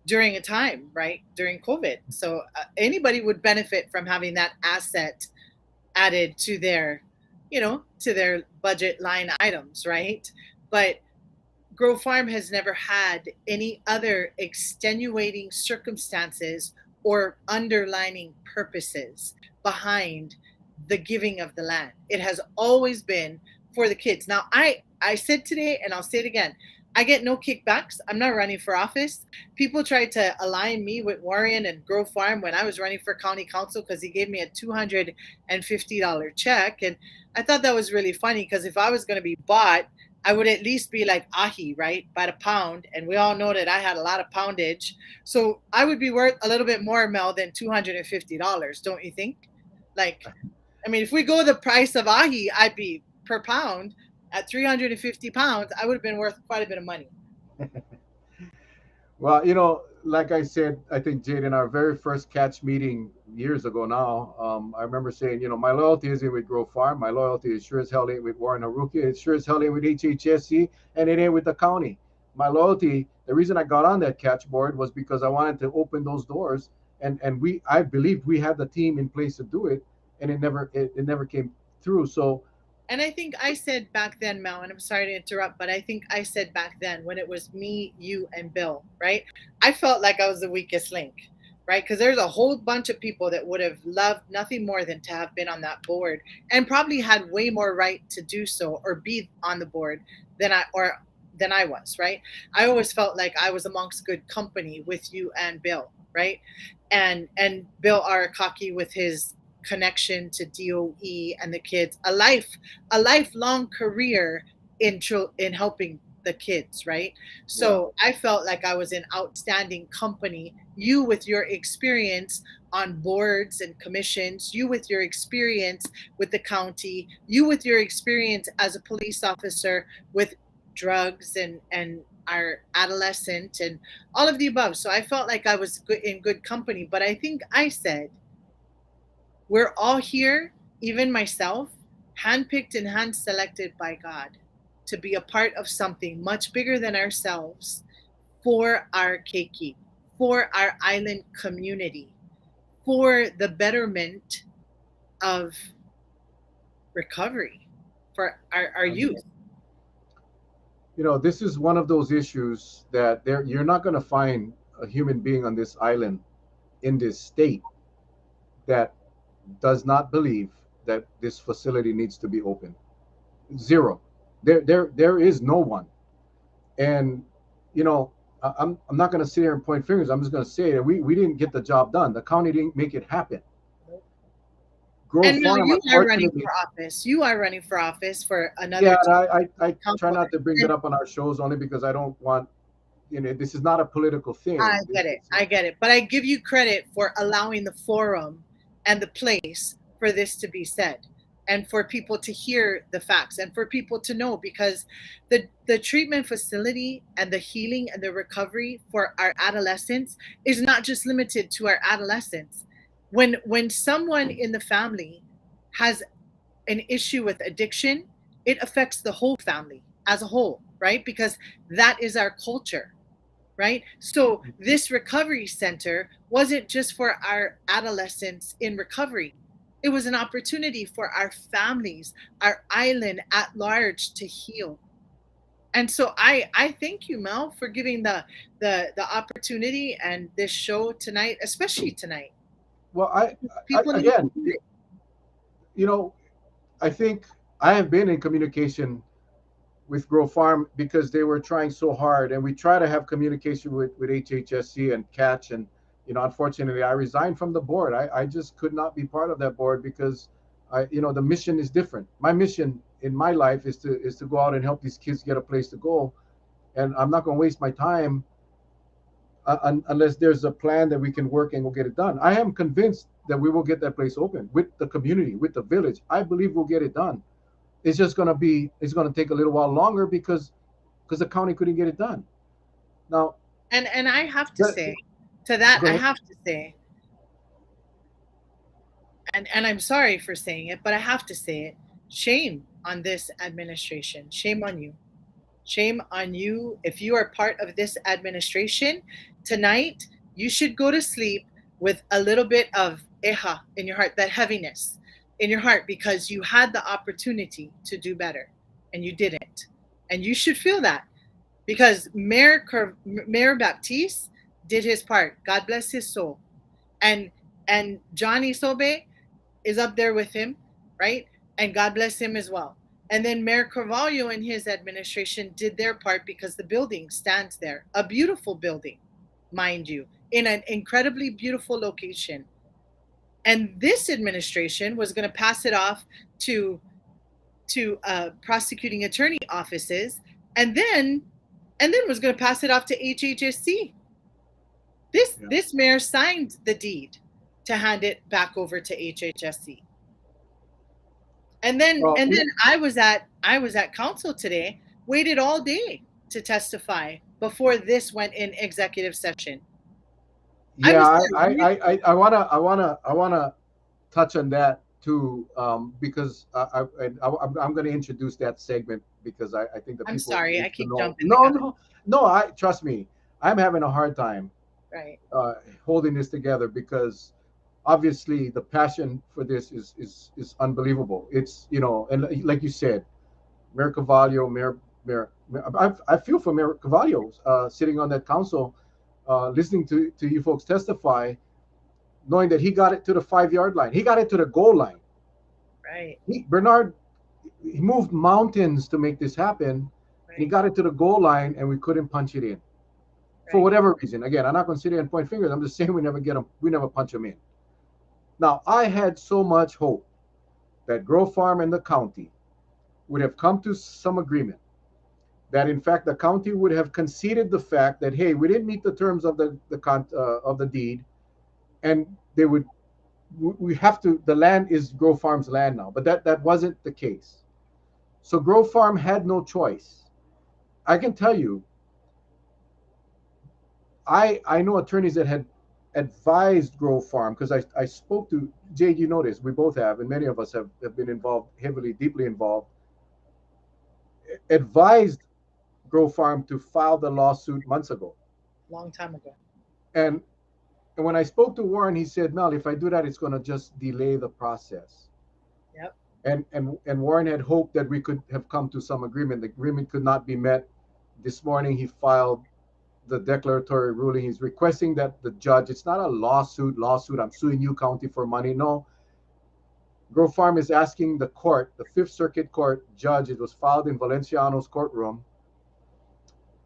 during a time, right? During COVID. So anybody would benefit from having that asset added to their, to their budget line items, right? But Grove Farm has never had any other extenuating circumstances or underlining purposes behind the giving of the land. It has always been for the kids. Now, I said today, and I'll say it again, I get no kickbacks. I'm not running for office. People tried to align me with Warren and Grove Farm when I was running for county council because he gave me a $250 check. And I thought that was really funny because if I was going to be bought, I would at least be like ahi, right? By the pound. And we all know that I had a lot of poundage. So I would be worth a little bit more, Mel, than $250, don't you think? Like, I mean, if we go the price of ahi, I'd be per pound at 350 pounds, I would have been worth quite a bit of money. Well, like I said, I think Jade, in our very first catch meeting years ago now, I remember saying, my loyalty isn't with Grove Farm. My loyalty is sure as hell ain't with Warren Haruki. It sure as hell ain't with HHSC, and it ain't with the county. My loyalty, the reason I got on that catch board was because I wanted to open those doors, and I believed we had the team in place to do it, and it never came through. So And I think I said back then, Mel, and I'm sorry to interrupt, but I think I said back then when it was me, you, and Bill, right? I felt like I was the weakest link, right? Because there's a whole bunch of people that would have loved nothing more than to have been on that board and probably had way more right to do so or be on the board than I was, right? I always felt like I was amongst good company with you and Bill, right? And Bill Arakaki with his connection to DOE and the kids, a lifelong career in helping the kids, right? yeah, So I felt like I was in outstanding company. You with your experience on boards and commissions, you with your experience with the county, you with your experience as a police officer with drugs and our adolescent and all of the above. So I felt like I was in good company. But I think I said we're all here, even myself, handpicked and hand selected by God to be a part of something much bigger than ourselves for our keiki, for our island community, for the betterment of recovery for our youth. this is one of those issues that you're not going to find a human being on this island in this state that does not believe that this facility needs to be open. Zero. There is no one. And you know, I'm not going to sit here and point fingers. I'm just going to say that we didn't get the job done. The county didn't make it happen. Grove And now Farm, you are running unfortunately. for office. You are running for office for Yeah, another and I try council. not to bring that up on our shows only because I don't want, this is not a political I thing. get it. I get it. But I give you credit for allowing the forum and the place for this to be said and for people to hear the facts and for people to know because the treatment facility and the healing and the recovery for our adolescents is not just limited to our adolescents. When someone in the family has an issue with addiction, it affects the whole family as a whole, right? Because that is our culture, right? So this recovery center wasn't just for our adolescents in recovery. It was an opportunity for our families, our island at large to heal. And so I thank you, Mel, for giving the opportunity and this show tonight, especially tonight. Well, People need to again, hear it. you know, I think I have been in communication with Grow Farm because they were trying so hard, and we try to have communication with HHSC and Catch, and unfortunately, I resigned from the board. I just could not be part of that board because the mission is different. My mission in my life is to go out and help these kids get a place to go, and I'm not going to waste my time unless there's a plan that we can work and we'll get it done. I am convinced that we will get that place open with the community, with the village. I believe we'll get it done. It's going to take a little while longer because the county couldn't get it done. Now, And I have to that, say to that, go I ahead. have to say, and I'm sorry for saying it, but I have to say it. Shame on this administration. Shame on you. Shame on you. If you are part of this administration tonight, you should go to sleep with a little bit of eha in your heart, that heaviness in your heart, because you had the opportunity to do better and you didn't. And you should feel that because Mayor Baptiste did his part. God bless his soul. and Johnny Sobe is up there with him, right? And God bless him as well. And then Mayor Carvalho and his administration did their part because the building stands there, a beautiful building, mind you, in an incredibly beautiful location. And this administration was going to pass it off to prosecuting attorney offices, and then was going to pass it off to HHSC. Yeah. This mayor signed the deed to hand it back over to HHSC. Well, And then I was at council today, waited all day to testify before this went in executive session. I yeah, was I wanna touch on that too, because I'm going to introduce that segment because I think the I'm people sorry, I need to keep know. jumping the No, gun. no, no. I trust me. I'm having a hard time Right. holding this together because obviously the passion for this is unbelievable. It's and like you said, Mayor Cavallo, I feel for Mayor Cavallo sitting on that council, listening to you folks testify, knowing that he got it to the 5 yard line. He got it to the goal line. Right. Bernard, he moved mountains to make this happen. And he Right. got it to the goal line, and we couldn't punch it in for Right. whatever reason. Again, I'm not going to sit here and point fingers. I'm just saying we never get them. We never punch them in. Now, I had so much hope that Grove Farm and the county would have come to some agreement. That in fact the county would have conceded the fact that hey, we didn't meet the terms of the deed, and they would we have to the land is Grove Farm's land now. But that wasn't the case. So Grove Farm had no choice. I can tell you, I know attorneys that had advised Grove Farm because I spoke to Jay. You know this, we both have, and many of us have been involved, heavily, deeply involved, advised Grove Farm to file the lawsuit months ago. Long time ago. And and when I spoke to Warren, he said, Mel, if I do that, it's going to just delay the process. Yep. And Warren had hoped that we could have come to some agreement. The agreement could not be met. This morning, he filed the declaratory ruling. He's requesting that the judge, it's not a lawsuit, I'm suing you, county, for money. No. Grove Farm is asking the court, the Fifth Circuit Court judge, it was filed in Valenciano's courtroom,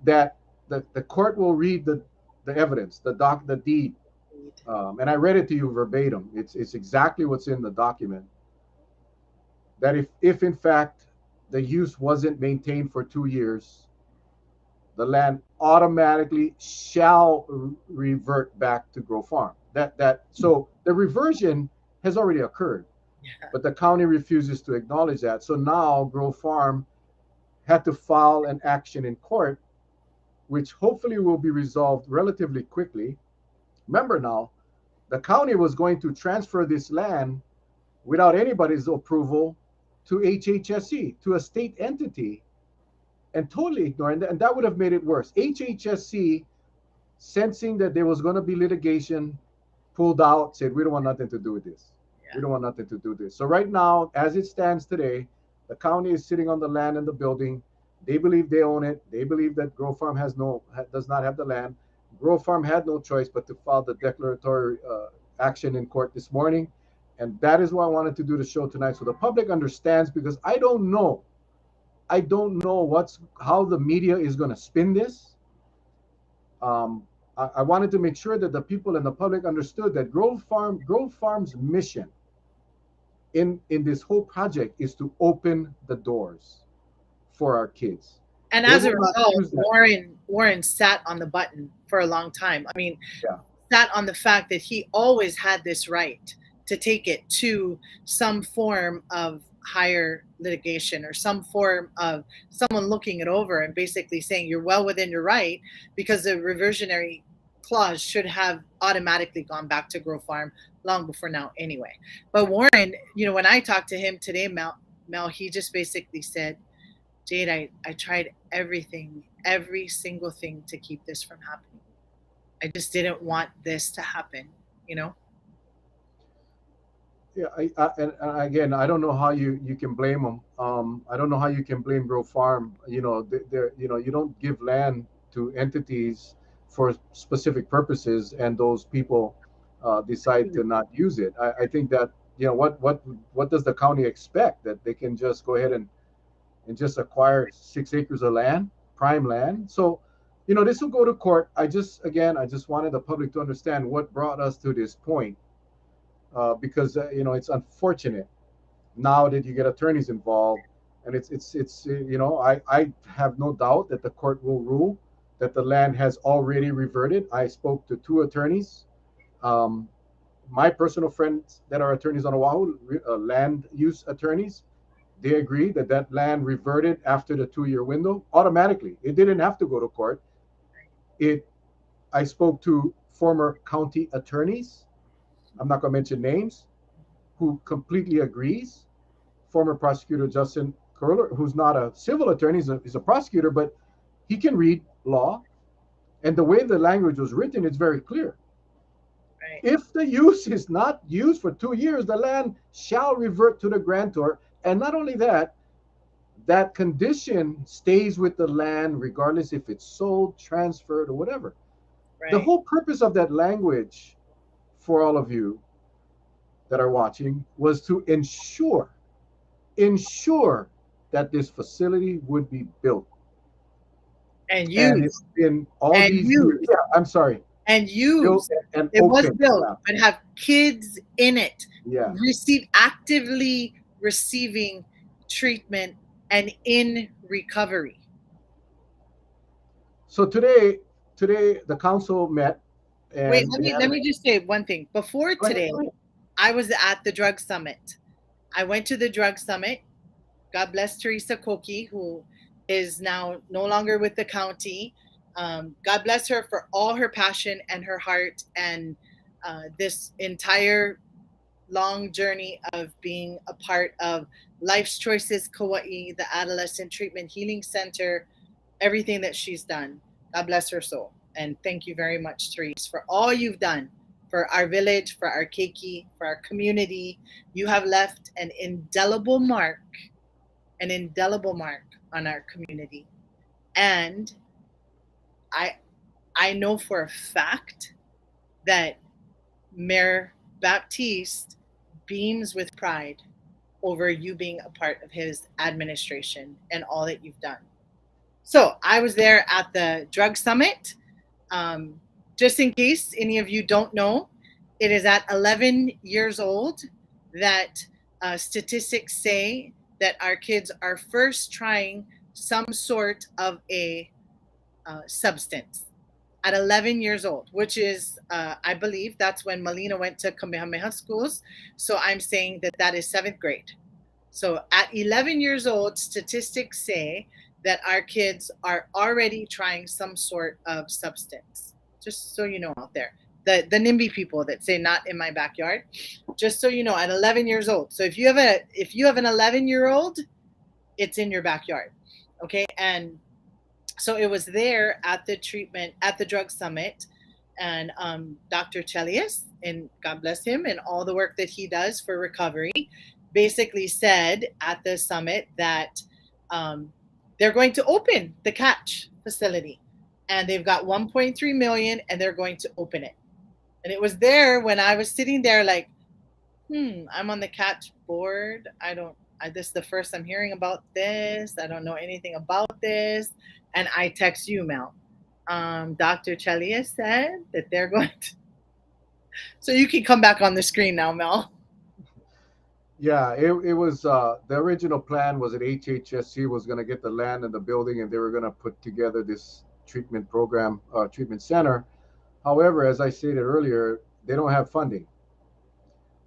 that the court will read the evidence, the deed. And I read it to you verbatim. It's exactly what's in the document. That if in fact the use wasn't maintained for 2 years, the land automatically shall revert back to Grove Farm. So the reversion has already occurred, Yeah. but the county refuses to acknowledge that. So now Grove Farm had to file an action in court, which hopefully will be resolved relatively quickly. Remember now, the county was going to transfer this land without anybody's approval to HHSC, to a state entity, and totally ignoring that. And that would have made it worse. HHSC, sensing that there was going to be litigation, pulled out, said, we don't want nothing to do with this. We Yeah. don't want nothing to do with this. So right now, as it stands today, the county is sitting on the land and the building. They believe they own it. They believe that Grove Farm does not have the land. Grove Farm had no choice but to file the declaratory action in court this morning. And that is why I wanted to do the show tonight, so the public understands, because I don't know how the media is going to spin this. I wanted to make sure that the people and the public understood that Grove Farm's mission in this whole project is to open the doors for our kids. And They as a will not result, use that. Warren sat on the button for a long time. I mean, Yeah. sat on the fact that he always had this right to take it to some form of higher litigation or some form of someone looking it over and basically saying you're well within your right, because the reversionary clause should have automatically gone back to Grove Farm long before now anyway. But Warren, when I talked to him today, Mel, he just basically said, Jade, I tried everything, every single thing to keep this from happening. I just didn't want this to happen, you know? Yeah, and again, I don't know how you can blame them. I don't know how you can blame Grove Farm. You don't give land to entities for specific purposes, and those people decide to not use it. I think that, what does the county expect, that they can just go ahead and just acquire 6 acres of land, prime land? So, this will go to court. I just wanted the public to understand what brought us to this point, because it's unfortunate now that you get attorneys involved, and I have no doubt that the court will rule that the land has already reverted. I spoke to two attorneys, um, my personal friends that are attorneys on Oahu, land use attorneys. They agree that that land reverted after the 2 year window automatically. It didn't have to go to court. It. I spoke to former county attorneys. I'm not going to mention names, who completely agrees. Former prosecutor Justin Curler, who's not a civil attorney, he's a prosecutor, but he can read law. And the way the language was written, it's very clear. Right. If the use is not used for 2 years, the land shall revert to the grantor. And not only that, that condition stays with the land regardless if it's sold, transferred, or whatever. The Right. whole purpose of that language, for all of you that are watching, was to ensure that this facility would be built. And And it's used. been all And these years. used. Yeah, I'm sorry. And Built used. and It was open. built, Yeah, but have kids in it, yeah. actively receiving treatment and in recovery. So today the council met, Wait, and let me just say one thing. Before go ahead, today, go ahead. I was at the drug summit. I went to the drug summit. God bless Teresa Koki, who is now no longer with the county. God bless her for all her passion and her heart, and this entire long journey of being a part of Life's Choices Kauai, the Adolescent Treatment Healing Center, everything that she's done. God bless her soul. And thank you very much, Therese, for all you've done for our village, for our keiki, for our community. You have left an indelible mark on our community. And I I know for a fact that Mayor Baptiste beams with pride over you being a part of his administration and all that you've done. So I was there at the drug summit. Um, just in case any of you don't know, it is at 11 years old that statistics say that our kids are first trying some sort of a substance at 11 years old, which is, I believe, that's when Melina went to Kamehameha schools. So I'm saying that that is seventh grade. So at 11 years old, statistics say that our kids are already trying some sort of substance. Just so you know out there, the NIMBY people that say not in my backyard. Just so you know, at 11 years old. So if you have an 11-year-old, it's in your backyard, okay? And so it was there at the drug summit, and Dr. Chelius, and God bless him and all the work that he does for recovery, basically said at the summit that um, they're going to open the catch facility, and they've got 1.3 million, and they're going to open it. And it was there when I was sitting there like, I'm on the catch board. This is the first I'm hearing about this. I don't know anything about this. And I text you, Mel. Dr. Chelia said that they're going to. So you can come back on the screen now, Mel. Yeah, it was the original plan was that HHSC was going to get the land and the building, and they were going to put together this treatment program, treatment center. However, as I stated earlier, they don't have funding.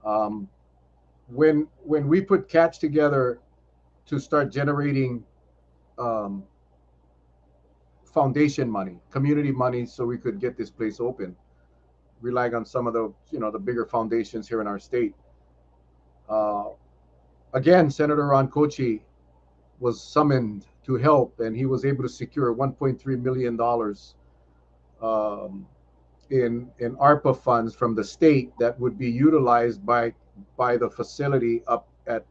Um, when we put catch together to start generating um, foundation money, community money, so we could get this place open, relying on some of the bigger foundations here in our state. Uh, Again, Senator Ron Kochi was summoned to help, and he was able to secure $1.3 million um, in ARPA funds from the state that would be utilized by the facility up at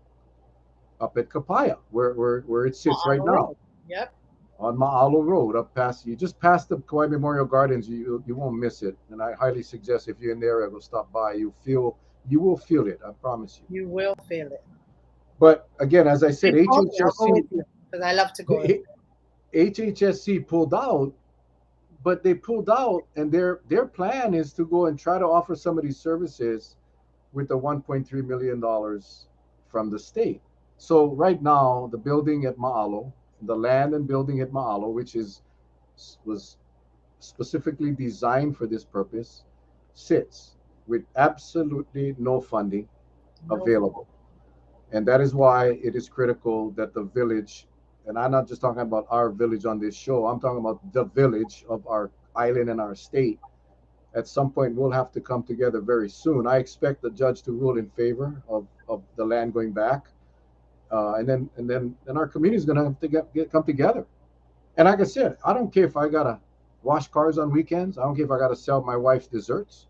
Kapaya, where it sits right now. Yep. on Maalo Road, up past you, just past the Kauai Memorial Gardens. You won't miss it, and I highly suggest if you're in the area, go stop by. You will feel it. I promise you. You will feel it. But again, as I said, And call me. I'll go HHSC with you because I love to go over there. HHSC pulled out, but they pulled out, and their plan is to go and try to offer some of these services with the 1.3 million dollars from the state. So right now, the building at Maalo, the land and building at Maalo, which is was specifically designed for this purpose, sits with absolutely no funding No. available. And that is why it is critical that the village, and I'm not just talking about our village on this show, I'm talking about the village of our island and our state. At some point, we'll have to come together very soon. I expect the judge to rule in favor of the land going back. And then our community is going to have to come together. And like I said, I don't care if I got to wash cars on weekends. I don't care if I got to sell my wife's desserts.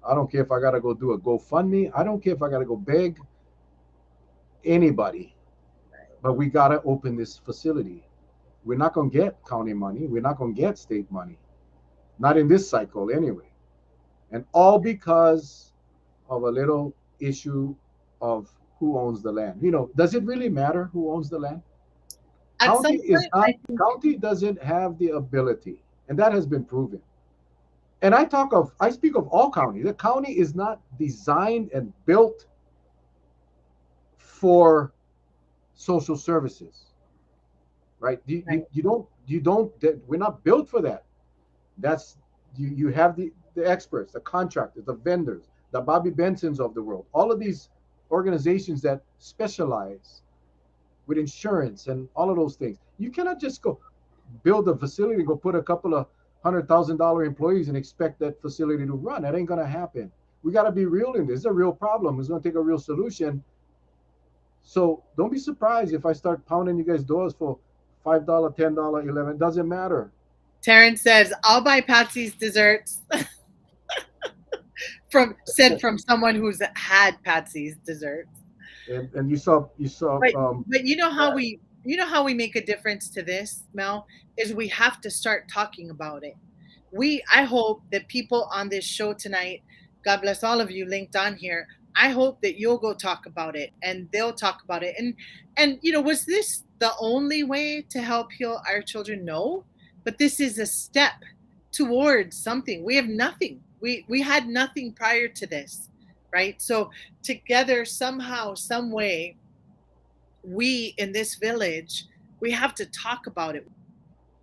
I don't care if I got to go do a GoFundMe. I don't care if I got to go beg anybody, but we got to open this facility. We're not going to get county money. We're not going to get state money. Not in this cycle, anyway. And all because of a little issue of who owns the land. Does it really matter who owns the land? At County some is point, not. I think County doesn't have the ability, and that has been proven. And I speak of all counties. The county is not designed and built for social services, right? right. You don't. We're not built for that. That's you have the experts, the contractors, the vendors, the Bobby Bensons of the world, all of these organizations that specialize with insurance and all of those things. You cannot just go build a facility and go put a couple of $100,000 employees and expect that facility to run. That ain't gonna happen. We got to be real in this. It's a real problem. It's gonna take a real solution. So don't be surprised if I start pounding you guys' doors for $5, $10, 11. Doesn't matter. Terrence says, "I'll buy Patsy's desserts." From someone who's had Patsy's desserts. And you saw But but you know how we make a difference to this, Mel, is we have to start talking about it. I hope that people on this show tonight, God bless all of you linked on here. I hope that you'll go talk about it and they'll talk about it. And was this the only way to help heal our children? No. But this is a step towards something. We have nothing. We had nothing prior to this, right? So together somehow, some way, we in this village, we have to talk about it.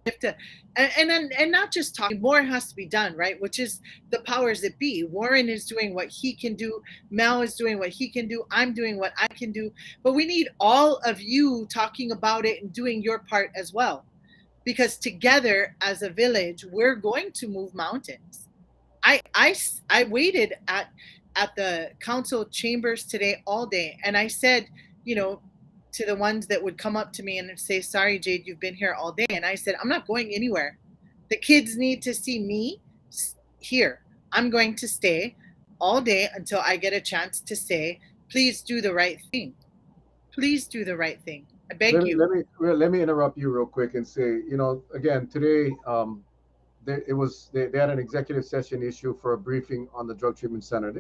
We have to, and not just talking. More has to be done, right? Which is the powers that be. Warren is doing what he can do. Mel is doing what he can do. I'm doing what I can do. But we need all of you talking about it and doing your part as well, because together as a village, we're going to move mountains. I waited at the council chambers today all day, and I said, you know, to the ones that would come up to me and say, "Sorry, Jade, you've been here all day," and I said, "I'm not going anywhere. The kids need to see me here. I'm going to stay all day until I get a chance to say, please do the right thing. Please do the right thing. I beg let me you." let me interrupt you real quick and say, again, today, they had an executive session issue for a briefing on the drug treatment center.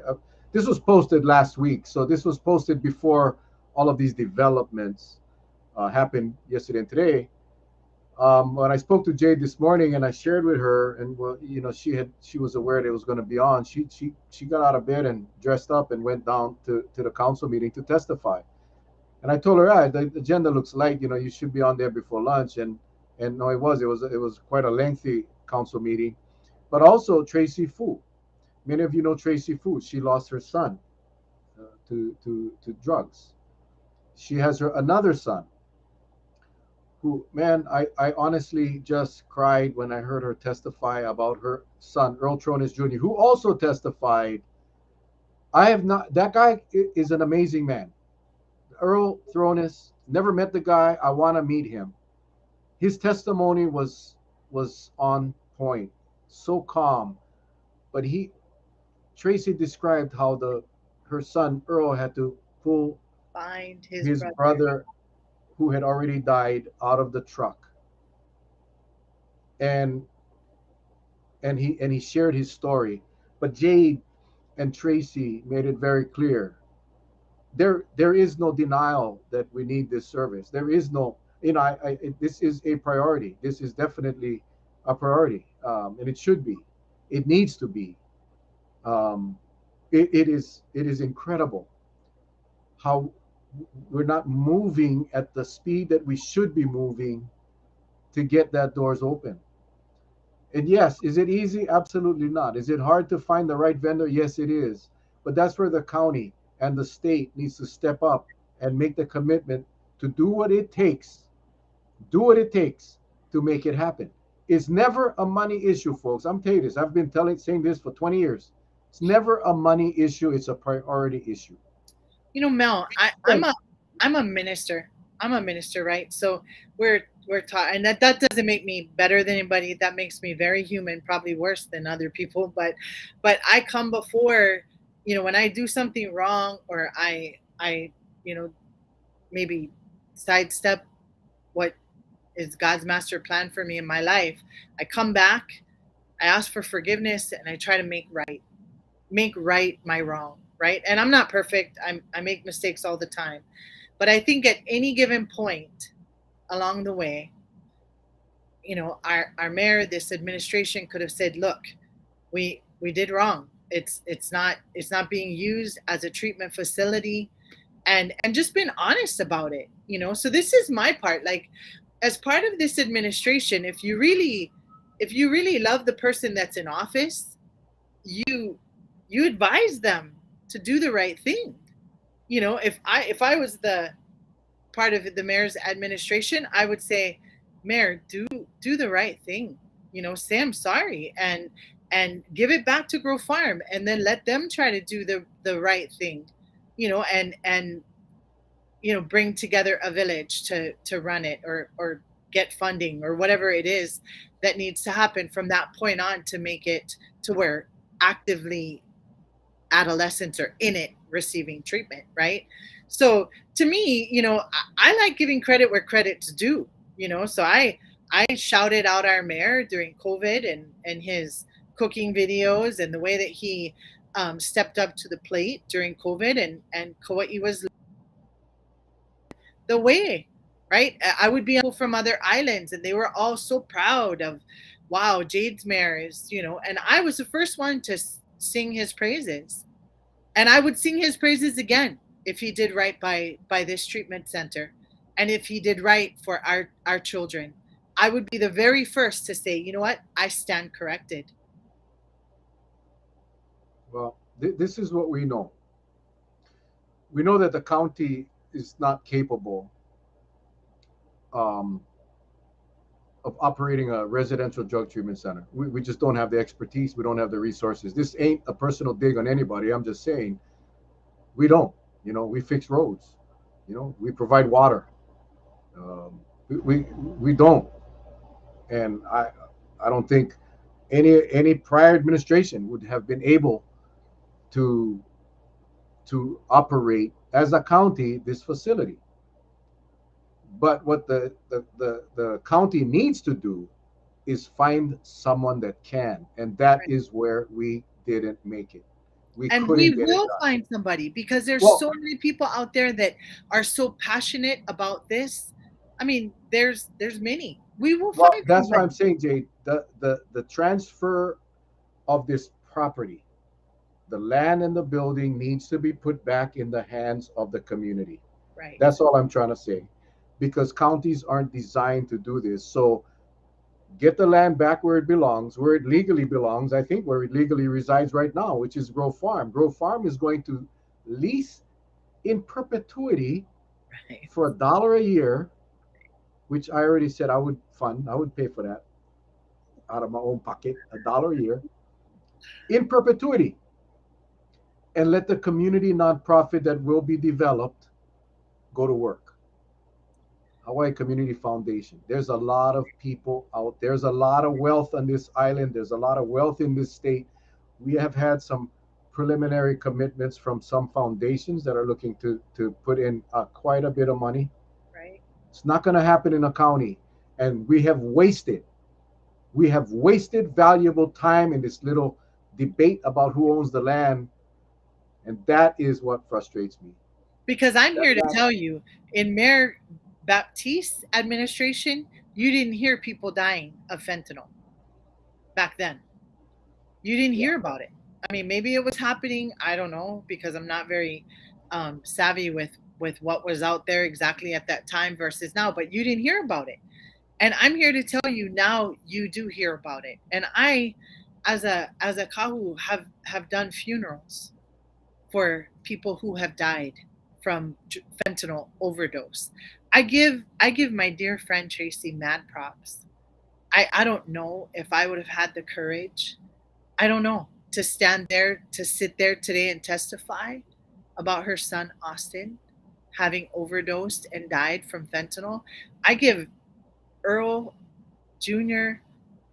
This was posted last week, so this was posted before all of these developments happened yesterday and today. When I spoke to Jade this morning and I shared with her, and well, she was aware that it was going to be on. She got out of bed and dressed up and went down to the council meeting to testify. And I told her, the agenda looks light. You should be on there before lunch. And no, it was quite a lengthy council meeting. But also Tracy Fu. Many of you know Tracy Fu. She lost her son to drugs. She has another son who, man, I honestly just cried when I heard her testify about her son, Earl Tronis Jr., who also testified. I have not, that guy is an amazing man. Earl Thronis, never met the guy. I want to meet him. His testimony was on point, so calm. But Tracy described how her son Earl had to pull Find his his brother. brother, who had already died, out of the truck. and he shared his story. But Jade and Tracy made it very clear there is no denial that we need this service. There is no, this is a priority. This is definitely a priority, and it should be. It needs to be. Um, it is incredible how we're not moving at the speed that we should be moving to get that doors open. And yes, is it easy? Absolutely not. Is it hard to find the right vendor? Yes, it is. But that's where the county and the state needs to step up and make the commitment to do what it takes to make it happen. It's never a money issue, folks. I'm telling you this. I've been saying this for 20 years. It's never a money issue. It's a priority issue. Mel, I'm a minister. I'm a minister, right? So we're taught, and that doesn't make me better than anybody. That makes me very human, probably worse than other people. But I come before, when I do something wrong, or I you know maybe sidestep what is God's master plan for me in my life. I come back, I ask for forgiveness, and I try to make right my wrong, right? And I'm not perfect. I make mistakes all the time. But I think at any given point along the way, our mayor, this administration could have said, look, we did wrong. It's not being used as a treatment facility, and just been honest about it. So this is my part. Like, as part of this administration, if you really love the person that's in office, you you advise them to do the right thing. If I was the part of the mayor's administration, I would say, Mayor, do the right thing. Say I'm sorry, and give it back to Grow Farm, and then let them try to do the right thing. And bring together a village to run it, or get funding, or whatever it is that needs to happen from that point on, to make it to where actively adolescents are in it receiving treatment, right? So to me, I like giving credit where credit's due. So I shouted out our mayor during COVID, and his cooking videos, and the way that he stepped up to the plate during COVID, and Kauai was the way, right? I would be from other islands, and they were all so proud of, wow, Jade's mayor is. And I was the first one to sing his praises, and I would sing his praises again if he did right by this treatment center, and if he did right for our children. I would be the very first to say, you know what, I stand corrected. Well, this is what we know. We know that the county is not capable um, of operating a residential drug treatment center. We just don't have the expertise. We don't have the resources. This ain't a personal dig on anybody. I'm just saying we don't. We fix roads. We provide water. We don't, and I don't think any prior administration would have been able to operate as a county this facility. But what the county needs to do is find someone that can, and that Right. is where we didn't make it. We And couldn't we get it will done. find somebody, because there's Well, so many people out there that are so passionate about this. I mean, there's many. We will find that's why I'm somebody. saying, Jade, the transfer of this property, the land and the building needs to be put back in the hands of the community. Right. That's all I'm trying to say. Because counties aren't designed to do this. So get the land back where it belongs, where it legally belongs, I think where it legally resides right now, which is Grove Farm. Grove Farm is going to lease in perpetuity Right. for $1 a year, which I already said I would fund. I would pay for that out of my own pocket, $1 a year in perpetuity, and let the community nonprofit that will be developed go to work. Hawaii Community Foundation. There's a lot of people out. There's a lot of wealth on this island. There's a lot of wealth in this state. We have had some preliminary commitments from some foundations that are looking to put in quite a bit of money. Right. It's not going to happen in a county, and we have wasted. We have wasted valuable time in this little debate about who owns the land, and that is what frustrates me. Because I'm That here to land, tell you, in Mayor Baptiste's administration, you didn't hear people dying of fentanyl back then. You didn't yeah, hear about it. I mean, maybe it was happening. I don't know because I'm not very savvy with what was out there exactly at that time versus now. But you didn't hear about it, and I'm here to tell you now you do hear about it. And I, as a kahu, have done funerals for people who have died from fentanyl overdose. I give my dear friend Tracy mad props. I don't know if I would have had the courage. I don't know, to stand there, to sit there today and testify about her son Austin having overdosed and died from fentanyl. I give Earl Jr.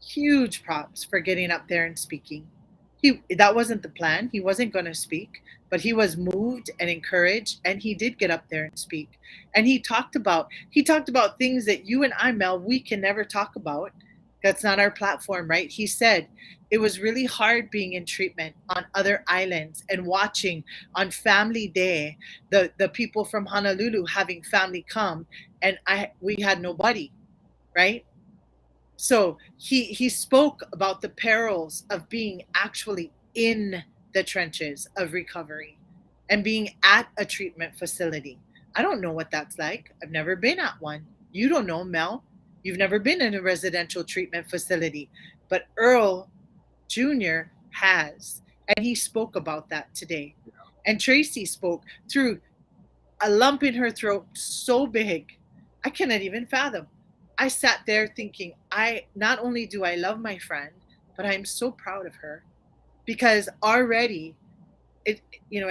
huge props for getting up there and speaking. That wasn't the plan. He wasn't going to speak, but he was moved and encouraged, and he did get up there and speak. And he talked about things that you and I, Mel, we can never talk about. That's not our platform, right? He said it was really hard being in treatment on other islands and watching on Family Day the people from Honolulu having family come, and I we had nobody, right? So he spoke about the perils of being actually in the trenches of recovery and being at a treatment facility. I don't know what that's like. I've never been at one. You don't know, Mel. You've never been in a residential treatment facility, but Earl Jr. has, and he spoke about that today. And Tracy spoke through a lump in her throat so big I cannot even fathom. I sat there thinking, I not only do I love my friend, but I'm so proud of her because already it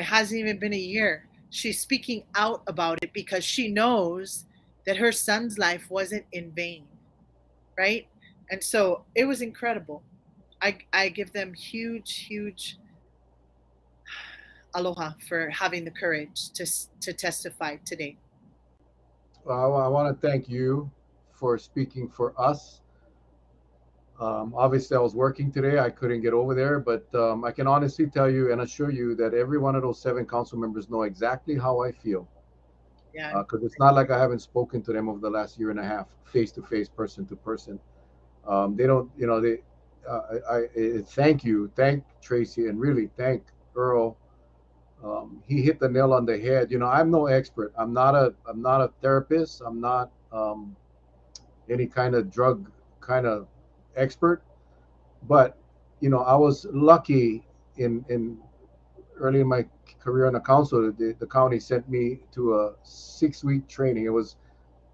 hasn't even been a year. She's speaking out about it because she knows that her son's life wasn't in vain, right? And so it was incredible. I give them huge aloha for having the courage to testify today. I want to thank you for speaking for us. Obviously, I was working today. I couldn't get over there, but I can honestly tell you and assure you that every one of those seven council members know exactly how I feel. Yeah. Because it's not like I haven't spoken to them over the last year and a half, face to face, person to person. They don't, they. Thank you, thank Tracy, and really thank Earl. He hit the nail on the head. I'm no expert. I'm not a therapist. I'm not any kind of drug kind of expert. But I was lucky in early in my career on the council. The county sent me to a 6-week training. It was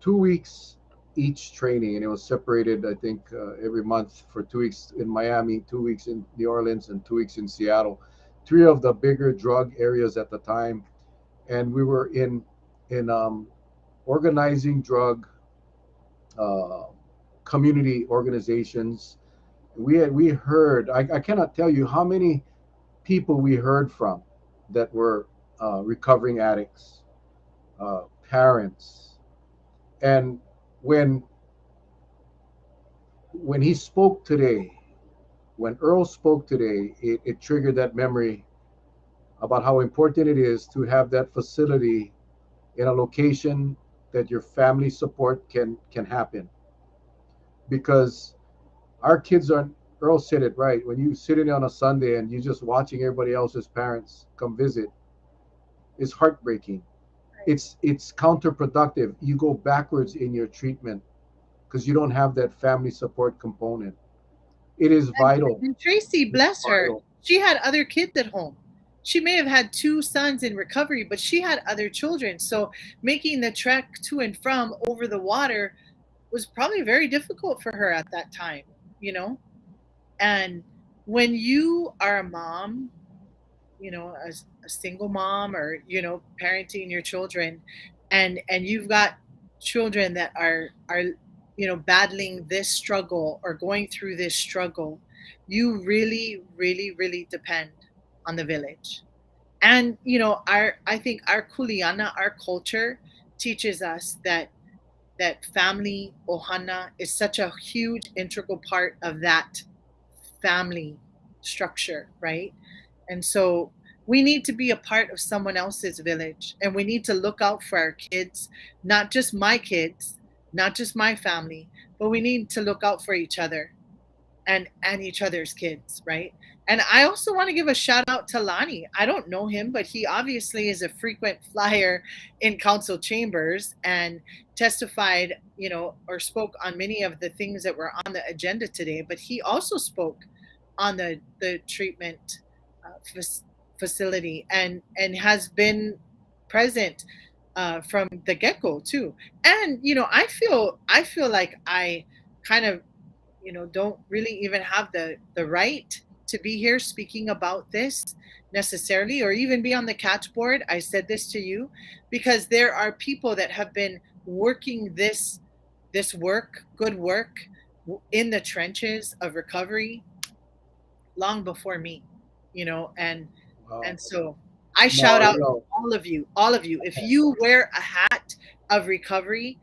2 weeks each training, and it was separated, I think, every month for 2 weeks in Miami, 2 weeks in New Orleans, and 2 weeks in Seattle. Three of the bigger drug areas at the time, and we were in organizing drug uh, community organizations. We heard. I cannot tell you how many people we heard from that were recovering addicts, parents, and when when he spoke today, when Earl spoke today, it triggered that memory about how important it is to have that facility in a location that your family support can happen. Because our kids aren't. Earl said it right. When you sit in on a Sunday and you're just watching everybody else's parents come visit, it's heartbreaking. It's counterproductive. You go backwards in your treatment because you don't have that family support component. It is vital. And Tracy, It's bless her, vital. she had other kids at home. She may have had two sons in recovery, but she had other children. So making the trek to and from over the water was probably very difficult for her at that time, you know? And when you are a mom, as a single mom or, parenting your children, and you've got children that are battling this struggle or going through this struggle, you really really depend on the village. And our I think our kuleana, our culture teaches us that that family ohana is such a huge integral part of that family structure, right? And so we need to be a part of someone else's village, and we need to look out for our kids, not just my kids, not just my family, but we need to look out for each other and each other's kids, right? And I also want to give a shout out to Lonnie. I don't know him, but he obviously is a frequent flyer in council chambers and testified, or spoke on many of the things that were on the agenda today. But he also spoke on the treatment facility, and has been present from the get go too. And I feel like I kind of don't really even have the right to be here speaking about this necessarily, or even be on the catchboard. I said this to you because there are people that have been working this work, good work, in the trenches of recovery long before me, and Wow. so I shout No, out to all of you. If you wear a hat of recovery,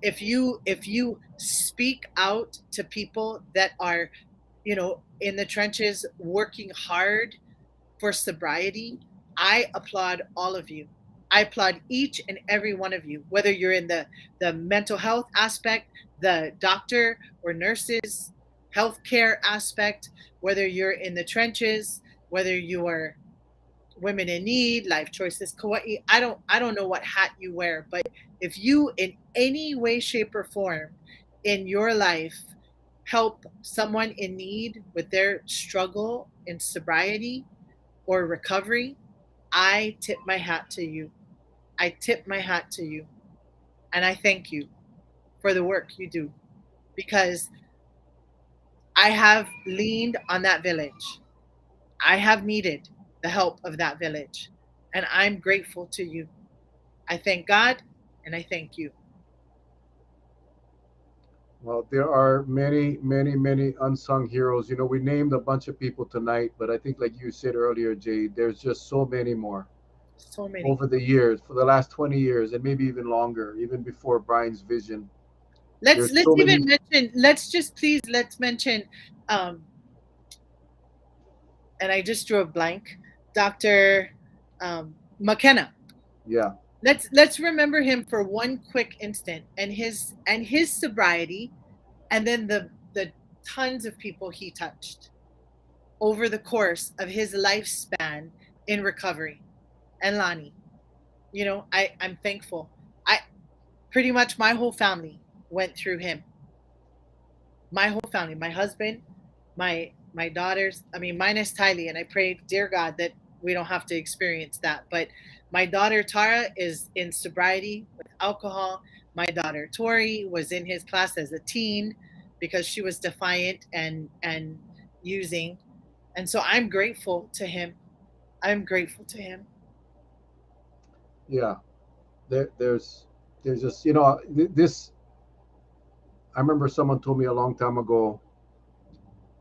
if you speak out to people that are, in the trenches working hard for sobriety, I applaud all of you. I applaud each and every one of you, whether you're in the mental health aspect, the doctor or nurses healthcare aspect, whether you're in the trenches, whether you are women in need, life choices, Kauai. I don't know what hat you wear, but if you in any way, shape, or form in your life help someone in need with their struggle in sobriety or recovery, I tip my hat to you. I tip my hat to you. And I thank you for the work you do, because I have leaned on that village. I have needed the help of that village. And I'm grateful to you. I thank God and I thank you. well, there are many, many, many unsung heroes. We named a bunch of people tonight, but I think, like you said earlier, Jay, there's just so many more So many. over the years, for the last 20 years, and maybe even longer, even before Brian's vision. Let's There's let's so even many. mention, let's just please let's mention, um and I just drew a blank, Dr. McKenna. Yeah, Let's remember him for one quick instant, and his sobriety, and then the tons of people he touched over the course of his lifespan in recovery. And Lonnie, I'm thankful. I Pretty much my whole family went through him. My whole family, my husband, my daughters. I mean, minus Tylee, and I pray, dear God, that we don't have to experience that. But my daughter Tara is in sobriety with alcohol. My daughter Tori was in his class as a teen because she was defiant and using. And so I'm grateful to him. I'm grateful to him. yeah. There's just this. I remember someone told me a long time ago.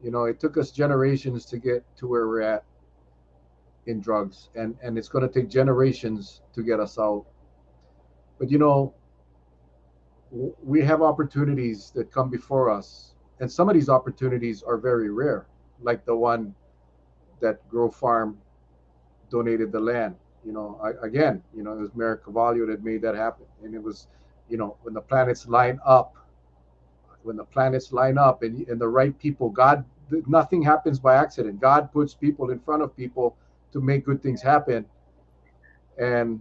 It took us generations to get to where we're at in drugs, and it's going to take generations to get us out. But we have opportunities that come before us, and some of these opportunities are very rare, like the one that Grow Farm donated the land. Again, it was Mayor Cavallo that made that happen, and it was, when the planets line up, and the right people, God, nothing happens by accident. God puts people in front of people to make good things happen, and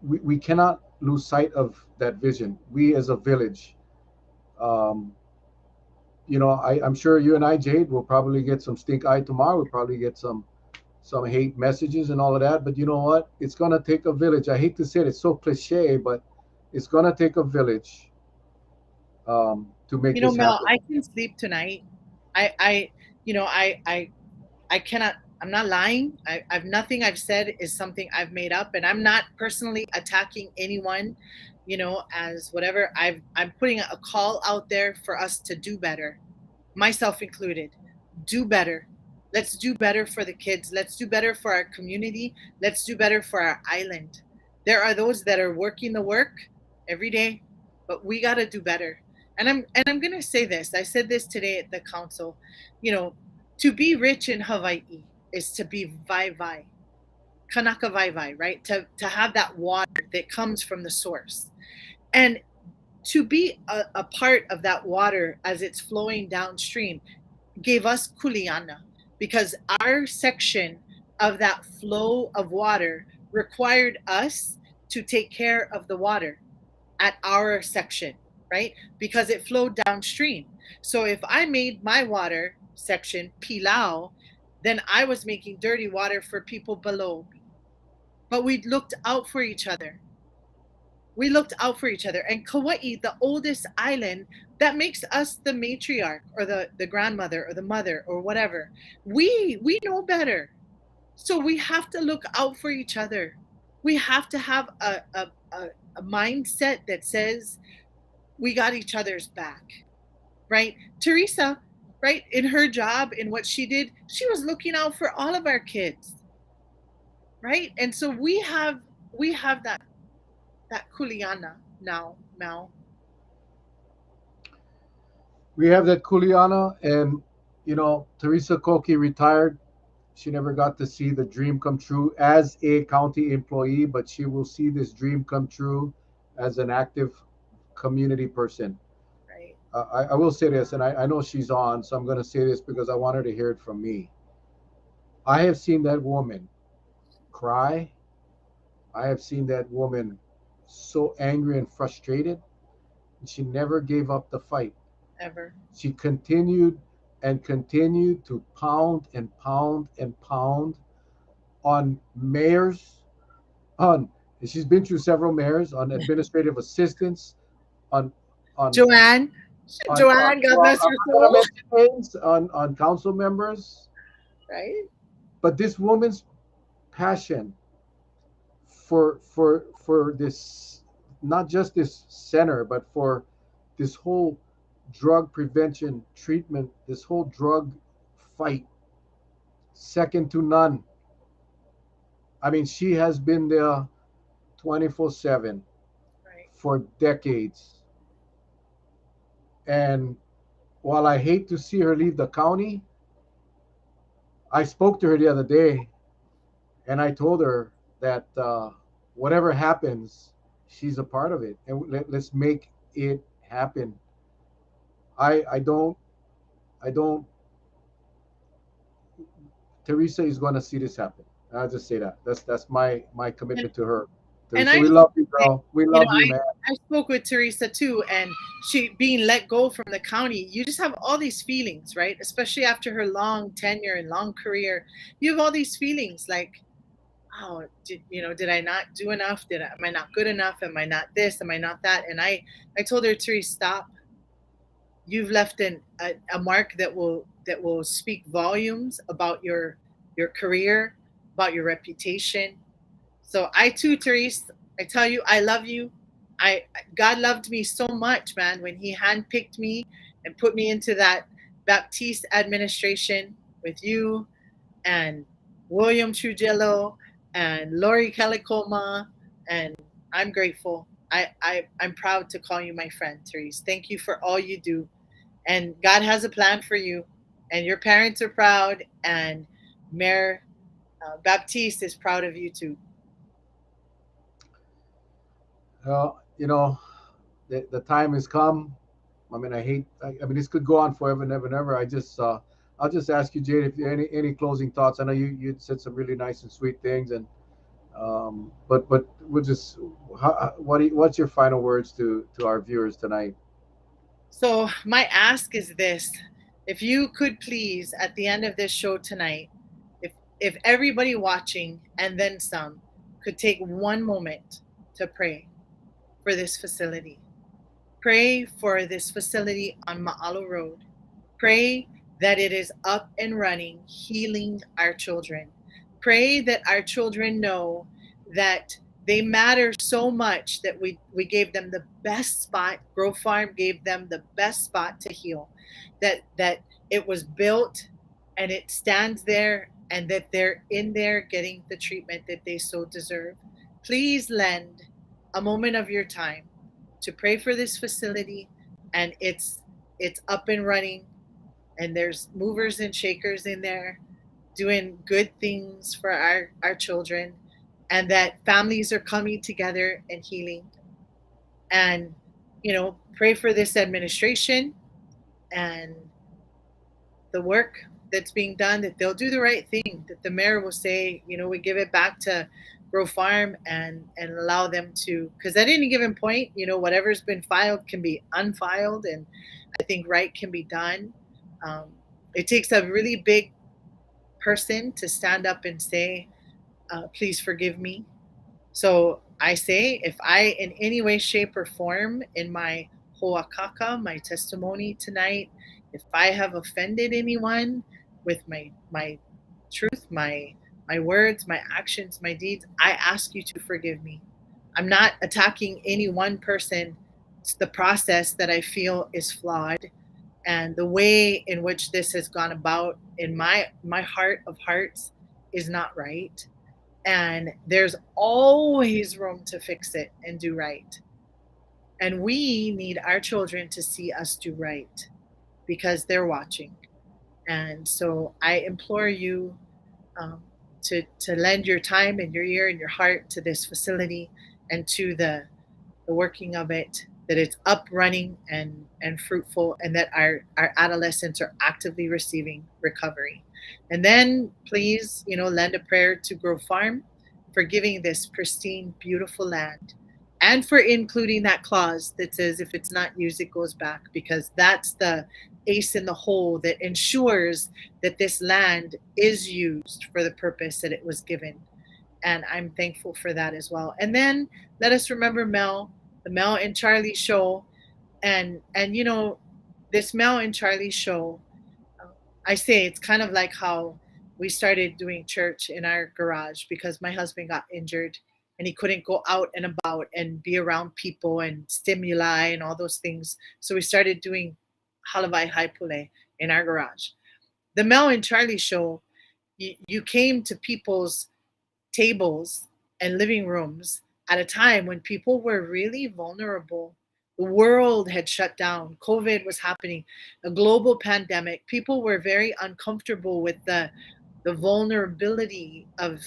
we cannot lose sight of that vision. We as a village, um, I'm sure you and I, Jade, will probably get some stink eye tomorrow. We'll probably get some hate messages and all of that. But you know what? It's gonna take a village. I hate to say it, it's so cliche, but it's gonna take a village to make this Mel, happen. I can sleep tonight. I you know I cannot. I'm not lying. I've nothing I've said is something I've made up, and I'm not personally attacking anyone, as whatever. I'm putting a call out there for us to do better, myself included. Do better. Let's do better for the kids. Let's do better for our community. Let's do better for our island. There are those that are working the work, every day, but we got to do better. And I'm going to say this. I said this today at the council. You know, to be rich in Hawaii is to be vai vai, kanaka vai vai, right? To have that water that comes from the source. And to be a part of that water as it's flowing downstream gave us kuleana, because our section of that flow of water required us to take care of the water at our section, right? Because it flowed downstream. So if I made my water section pilau, then I was making dirty water for people below me. But we looked out for each other. We looked out for each other. And Kauai, the oldest island, that makes us the matriarch or the grandmother or the mother or whatever. We know better. So we have to look out for each other. We have to have a mindset that says we got each other's back, right? Teresa, right, in her job, in what she did, she was looking out for all of our kids, right? And so we have that kuleana now, Mal. We have that Kuleana, and Teresa Koki retired. She never got to see the dream come true as a county employee, but she will see this dream come true as an active community person. Right. I will say this, and I know she's on, so I'm going to say this because I want her to hear it from me. I have seen that woman cry. I have seen that woman so angry and frustrated, and she never gave up the fight. Ever. She continued and continued to pound and pound and pound on mayors, on she's been through several mayors, on administrative assistants, on on Joanne, on Joanne, God well, bless your I'm gonna soul. mention names on council members, Right. but this woman's passion for this, not just this center, but for this whole drug prevention treatment, this whole drug fight, second to none. I mean, she has been there 24/7 Right. for decades. And while I hate to see her leave the county, I spoke to her the other day and I told her that whatever happens, she's a part of it, and let's make it happen. I don't. Teresa is going to see this happen. I'll just say that. That's my And commitment to her. and Teresa, I we just love you, say, girl. We you know, love you, man. I spoke with Teresa too, and she being let go from the county, you just have all these feelings, right? Especially after her long tenure and long career, you have all these feelings like, oh, did I not do enough? Am I not good enough? Am I not this? Am I not that? And I told her, Teresa, stop. You've left a mark that will speak volumes about your career, about your reputation. So I too, Therese, I tell you, I love you. I God loved me so much, man, when He handpicked me and put me into that Baptiste administration with you and William Trujillo and Lori Calicoma, and I'm grateful. I'm proud to call you my friend, Therese. Thank you for all you do, and God has a plan for you, and your parents are proud, and Mayor Baptiste is proud of you too. You know, the time has come. I mean, I mean, this could go on forever and ever and ever. I'll just ask you, Jade, if you any closing thoughts. I know you said some really nice and sweet things, and but we'll just what's your final words to our viewers tonight? So, my ask is this: if you could please, at the end of this show tonight, if everybody watching and then some could take one moment to pray for this facility. Pray for this facility on Ma'alo Road. Pray that it is up and running, healing our children. Pray that our children know that they matter so much that we gave them the best spot. Grow Farm gave them the best spot to heal. That it was built and it stands there, and that they're in there getting the treatment that they so deserve. Please lend a moment of your time to pray for this facility, and it's up and running, and there's movers and shakers in there doing good things for our children, and that families are coming together and healing. And pray for this administration and the work that's being done, that they'll do the right thing, that the mayor will say, we give it back to Grow Farm, and allow them to, because at any given point, whatever's been filed can be unfiled, and I think right can be done. um, it takes a really big person to stand up and say, please forgive me. So I say, if I, in any way, shape, or form, in my hoakaka, my testimony tonight, if I have offended anyone with my truth, my words, my actions, my deeds, I ask you to forgive me. I'm not attacking any one person. It's the process that I feel is flawed, and the way in which this has gone about in my heart of hearts is not right, and there's always room to fix it and do right. And we need our children to see us do right because they're watching. And so I implore you, um, to lend your time and your ear and your heart to this facility, and to the working of it, that it's up running and fruitful, and that our adolescents are actively receiving recovery. And then please, lend a prayer to Grow Farm for giving this pristine, beautiful land, and for including that clause that says if it's not used, it goes back, because that's the ace in the hole that ensures that this land is used for the purpose that it was given. And I'm thankful for that as well. And then let us remember Mel, the Mel and Charlie show, and this Mel and Charlie show. uh, I say it's kind of like how we started doing church in our garage because my husband got injured and he couldn't go out and about and be around people and stimuli and all those things. So we started doing halavai haipule in our garage. The Mel and Charlie show, you came to people's tables and living rooms at a time when people were really vulnerable. The world had shut down. COVID was happening, a global pandemic. People were very uncomfortable with the vulnerability of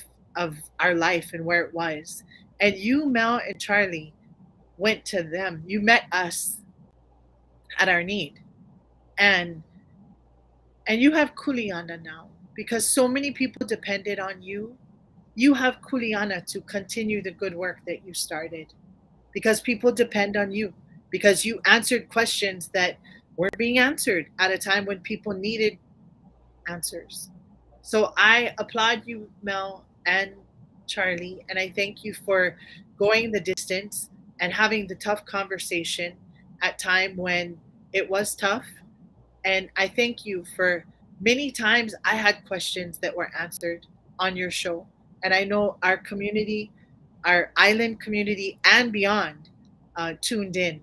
our life and where it was. And you, Mel and Charlie, went to them. You met us at our need. And you have Kuliana now because so many people depended on you. You have Kuliana to continue the good work that you started because people depend on you, because you answered questions that weren't being answered at a time when people needed answers. So I applaud you, Mel and Charlie, and I thank you for going the distance and having the tough conversation at time when it was tough. And I thank you for many times I had questions that were answered on your show. And I know our community, our island community, and beyond tuned in.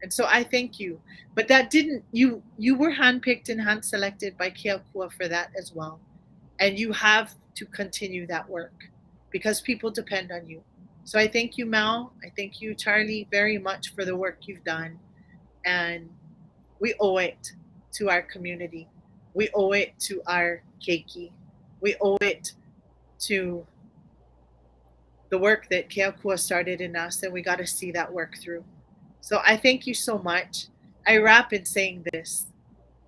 And so I thank you. But that didn't, you were handpicked and hand selected by Keakua for that as well. And you have to continue that work because people depend on you. So I thank you, Mal. I thank you, Charlie, very much for the work you've done. And we owe it to our community. We owe it to our keiki. We owe it to the work that Keakua started in us, and we got to see that work through. So I thank you so much. I wrap in saying this.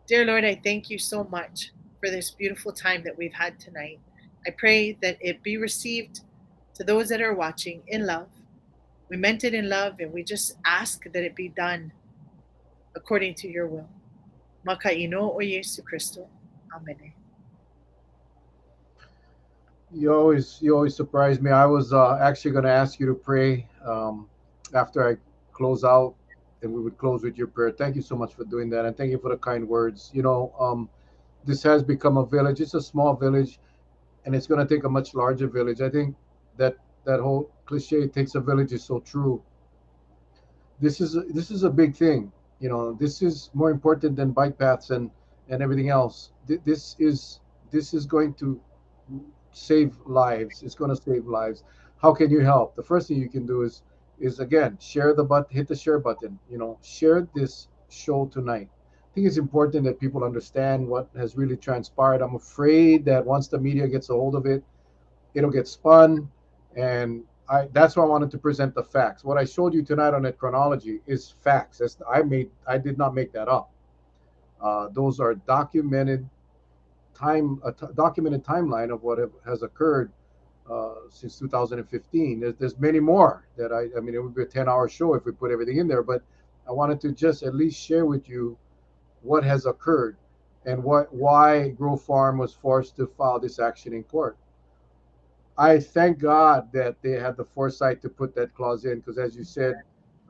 Dear Lord, I thank you so much for this beautiful time that we've had tonight. I pray that it be received to those that are watching in love. We meant it in love, and we just ask that it be done according to your will. Makaino o Yesu Cristo. Amen. You always surprise me. I was actually going to ask you to pray after I close out, and we would close with your prayer. Thank you so much for doing that, and thank you for the kind words. This has become a village. It's a small village, and it's going to take a much larger village. I think that that whole cliche "it takes a village" is so true. This is a big thing. This is more important than bike paths and everything else. This is going to save lives. It's going to save lives. How can you help? The first thing you can do is is, again, share the button, hit the share button. Share this show tonight. I think it's important that people understand what has really transpired. I'm afraid that once the media gets a hold of it, it'll get spun, and that's why I wanted to present the facts. What I showed you tonight on that chronology is facts. I did not make that up. Those are documented timeline of what has occurred since 2015. There's many more that I mean, it would be a 10-hour show if we put everything in there, but I wanted to just at least share with you what has occurred and why Grove Farm was forced to file this action in court. I thank God that they had the foresight to put that clause in, because as you said,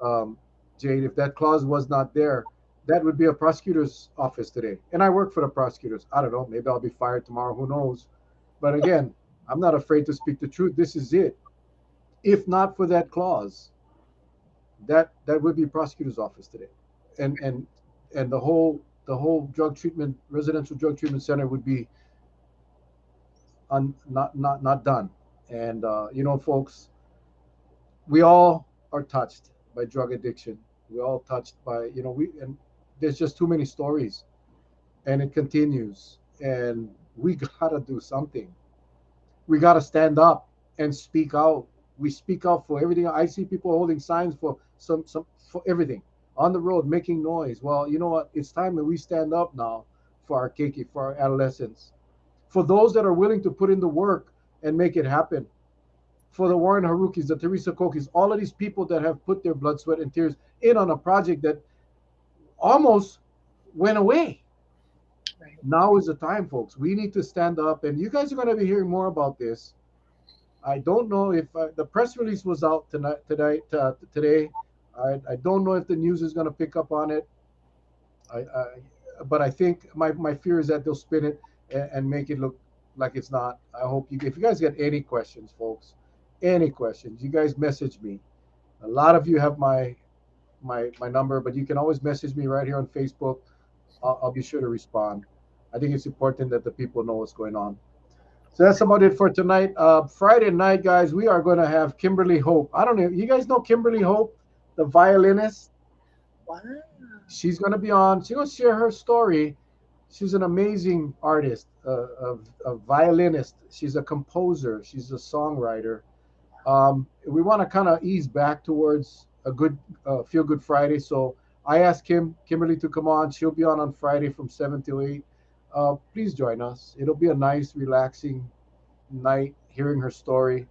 um, Jade, if that clause was not there, that would be a prosecutor's office today. And I work for the prosecutors. I don't know. Maybe I'll be fired tomorrow. Who knows? But again, I'm not afraid to speak the truth. This is it. If not for that clause, that would be prosecutor's office today, and the whole residential drug treatment center would be not done. And folks, we all are touched by drug addiction. We all touched by we and there's just too many stories, and it continues. And we gotta do something. We gotta stand up and speak out. We speak out for everything. I see people holding signs for some for everything on the road, making noise. Well, you know what? It's time that we stand up now for our keiki, for our adolescents, for those that are willing to put in the work and make it happen, for the Warren Harukis, the Teresa Kokis, all of these people that have put their blood, sweat, and tears in on a project that almost went away. Right. Now is the time, folks. We need to stand up, and you guys are going to be hearing more about this. I don't know if the press release was out today. I don't know if the news is going to pick up on it. I but I think my fear is that they'll spin it and make it look like it's not. I hope if you guys get any questions, folks, any questions, you guys message me. A lot of you have my number, but you can always message me right here on Facebook. I'll be sure to respond. I think it's important that the people know what's going on. So that's about it for tonight. Friday night, guys, we are going to have Kimberly Hope. I don't know. You guys know Kimberly Hope, the violinist? Wow. She's going to be on. She's going to share her story. She's an amazing artist, a violinist. She's a composer. She's a songwriter. We want to kind of ease back towards a good Feel Good Friday. So I asked Kimberly to come on. She'll be on Friday from 7 to 8. Please join us. It'll be a nice, relaxing night hearing her story.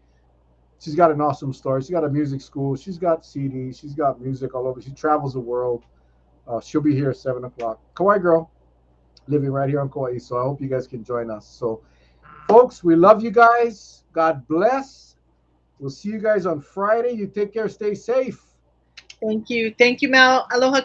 She's got an awesome story. She's got a music school. She's got CDs. She's got music all over. She travels the world. She'll be here at 7 o'clock. Kauai girl, living right here on Kauai. So I hope you guys can join us. So, folks, we love you guys. God bless. We'll see you guys on Friday. You take care. Stay safe. Thank you. Thank you, Mel. Aloha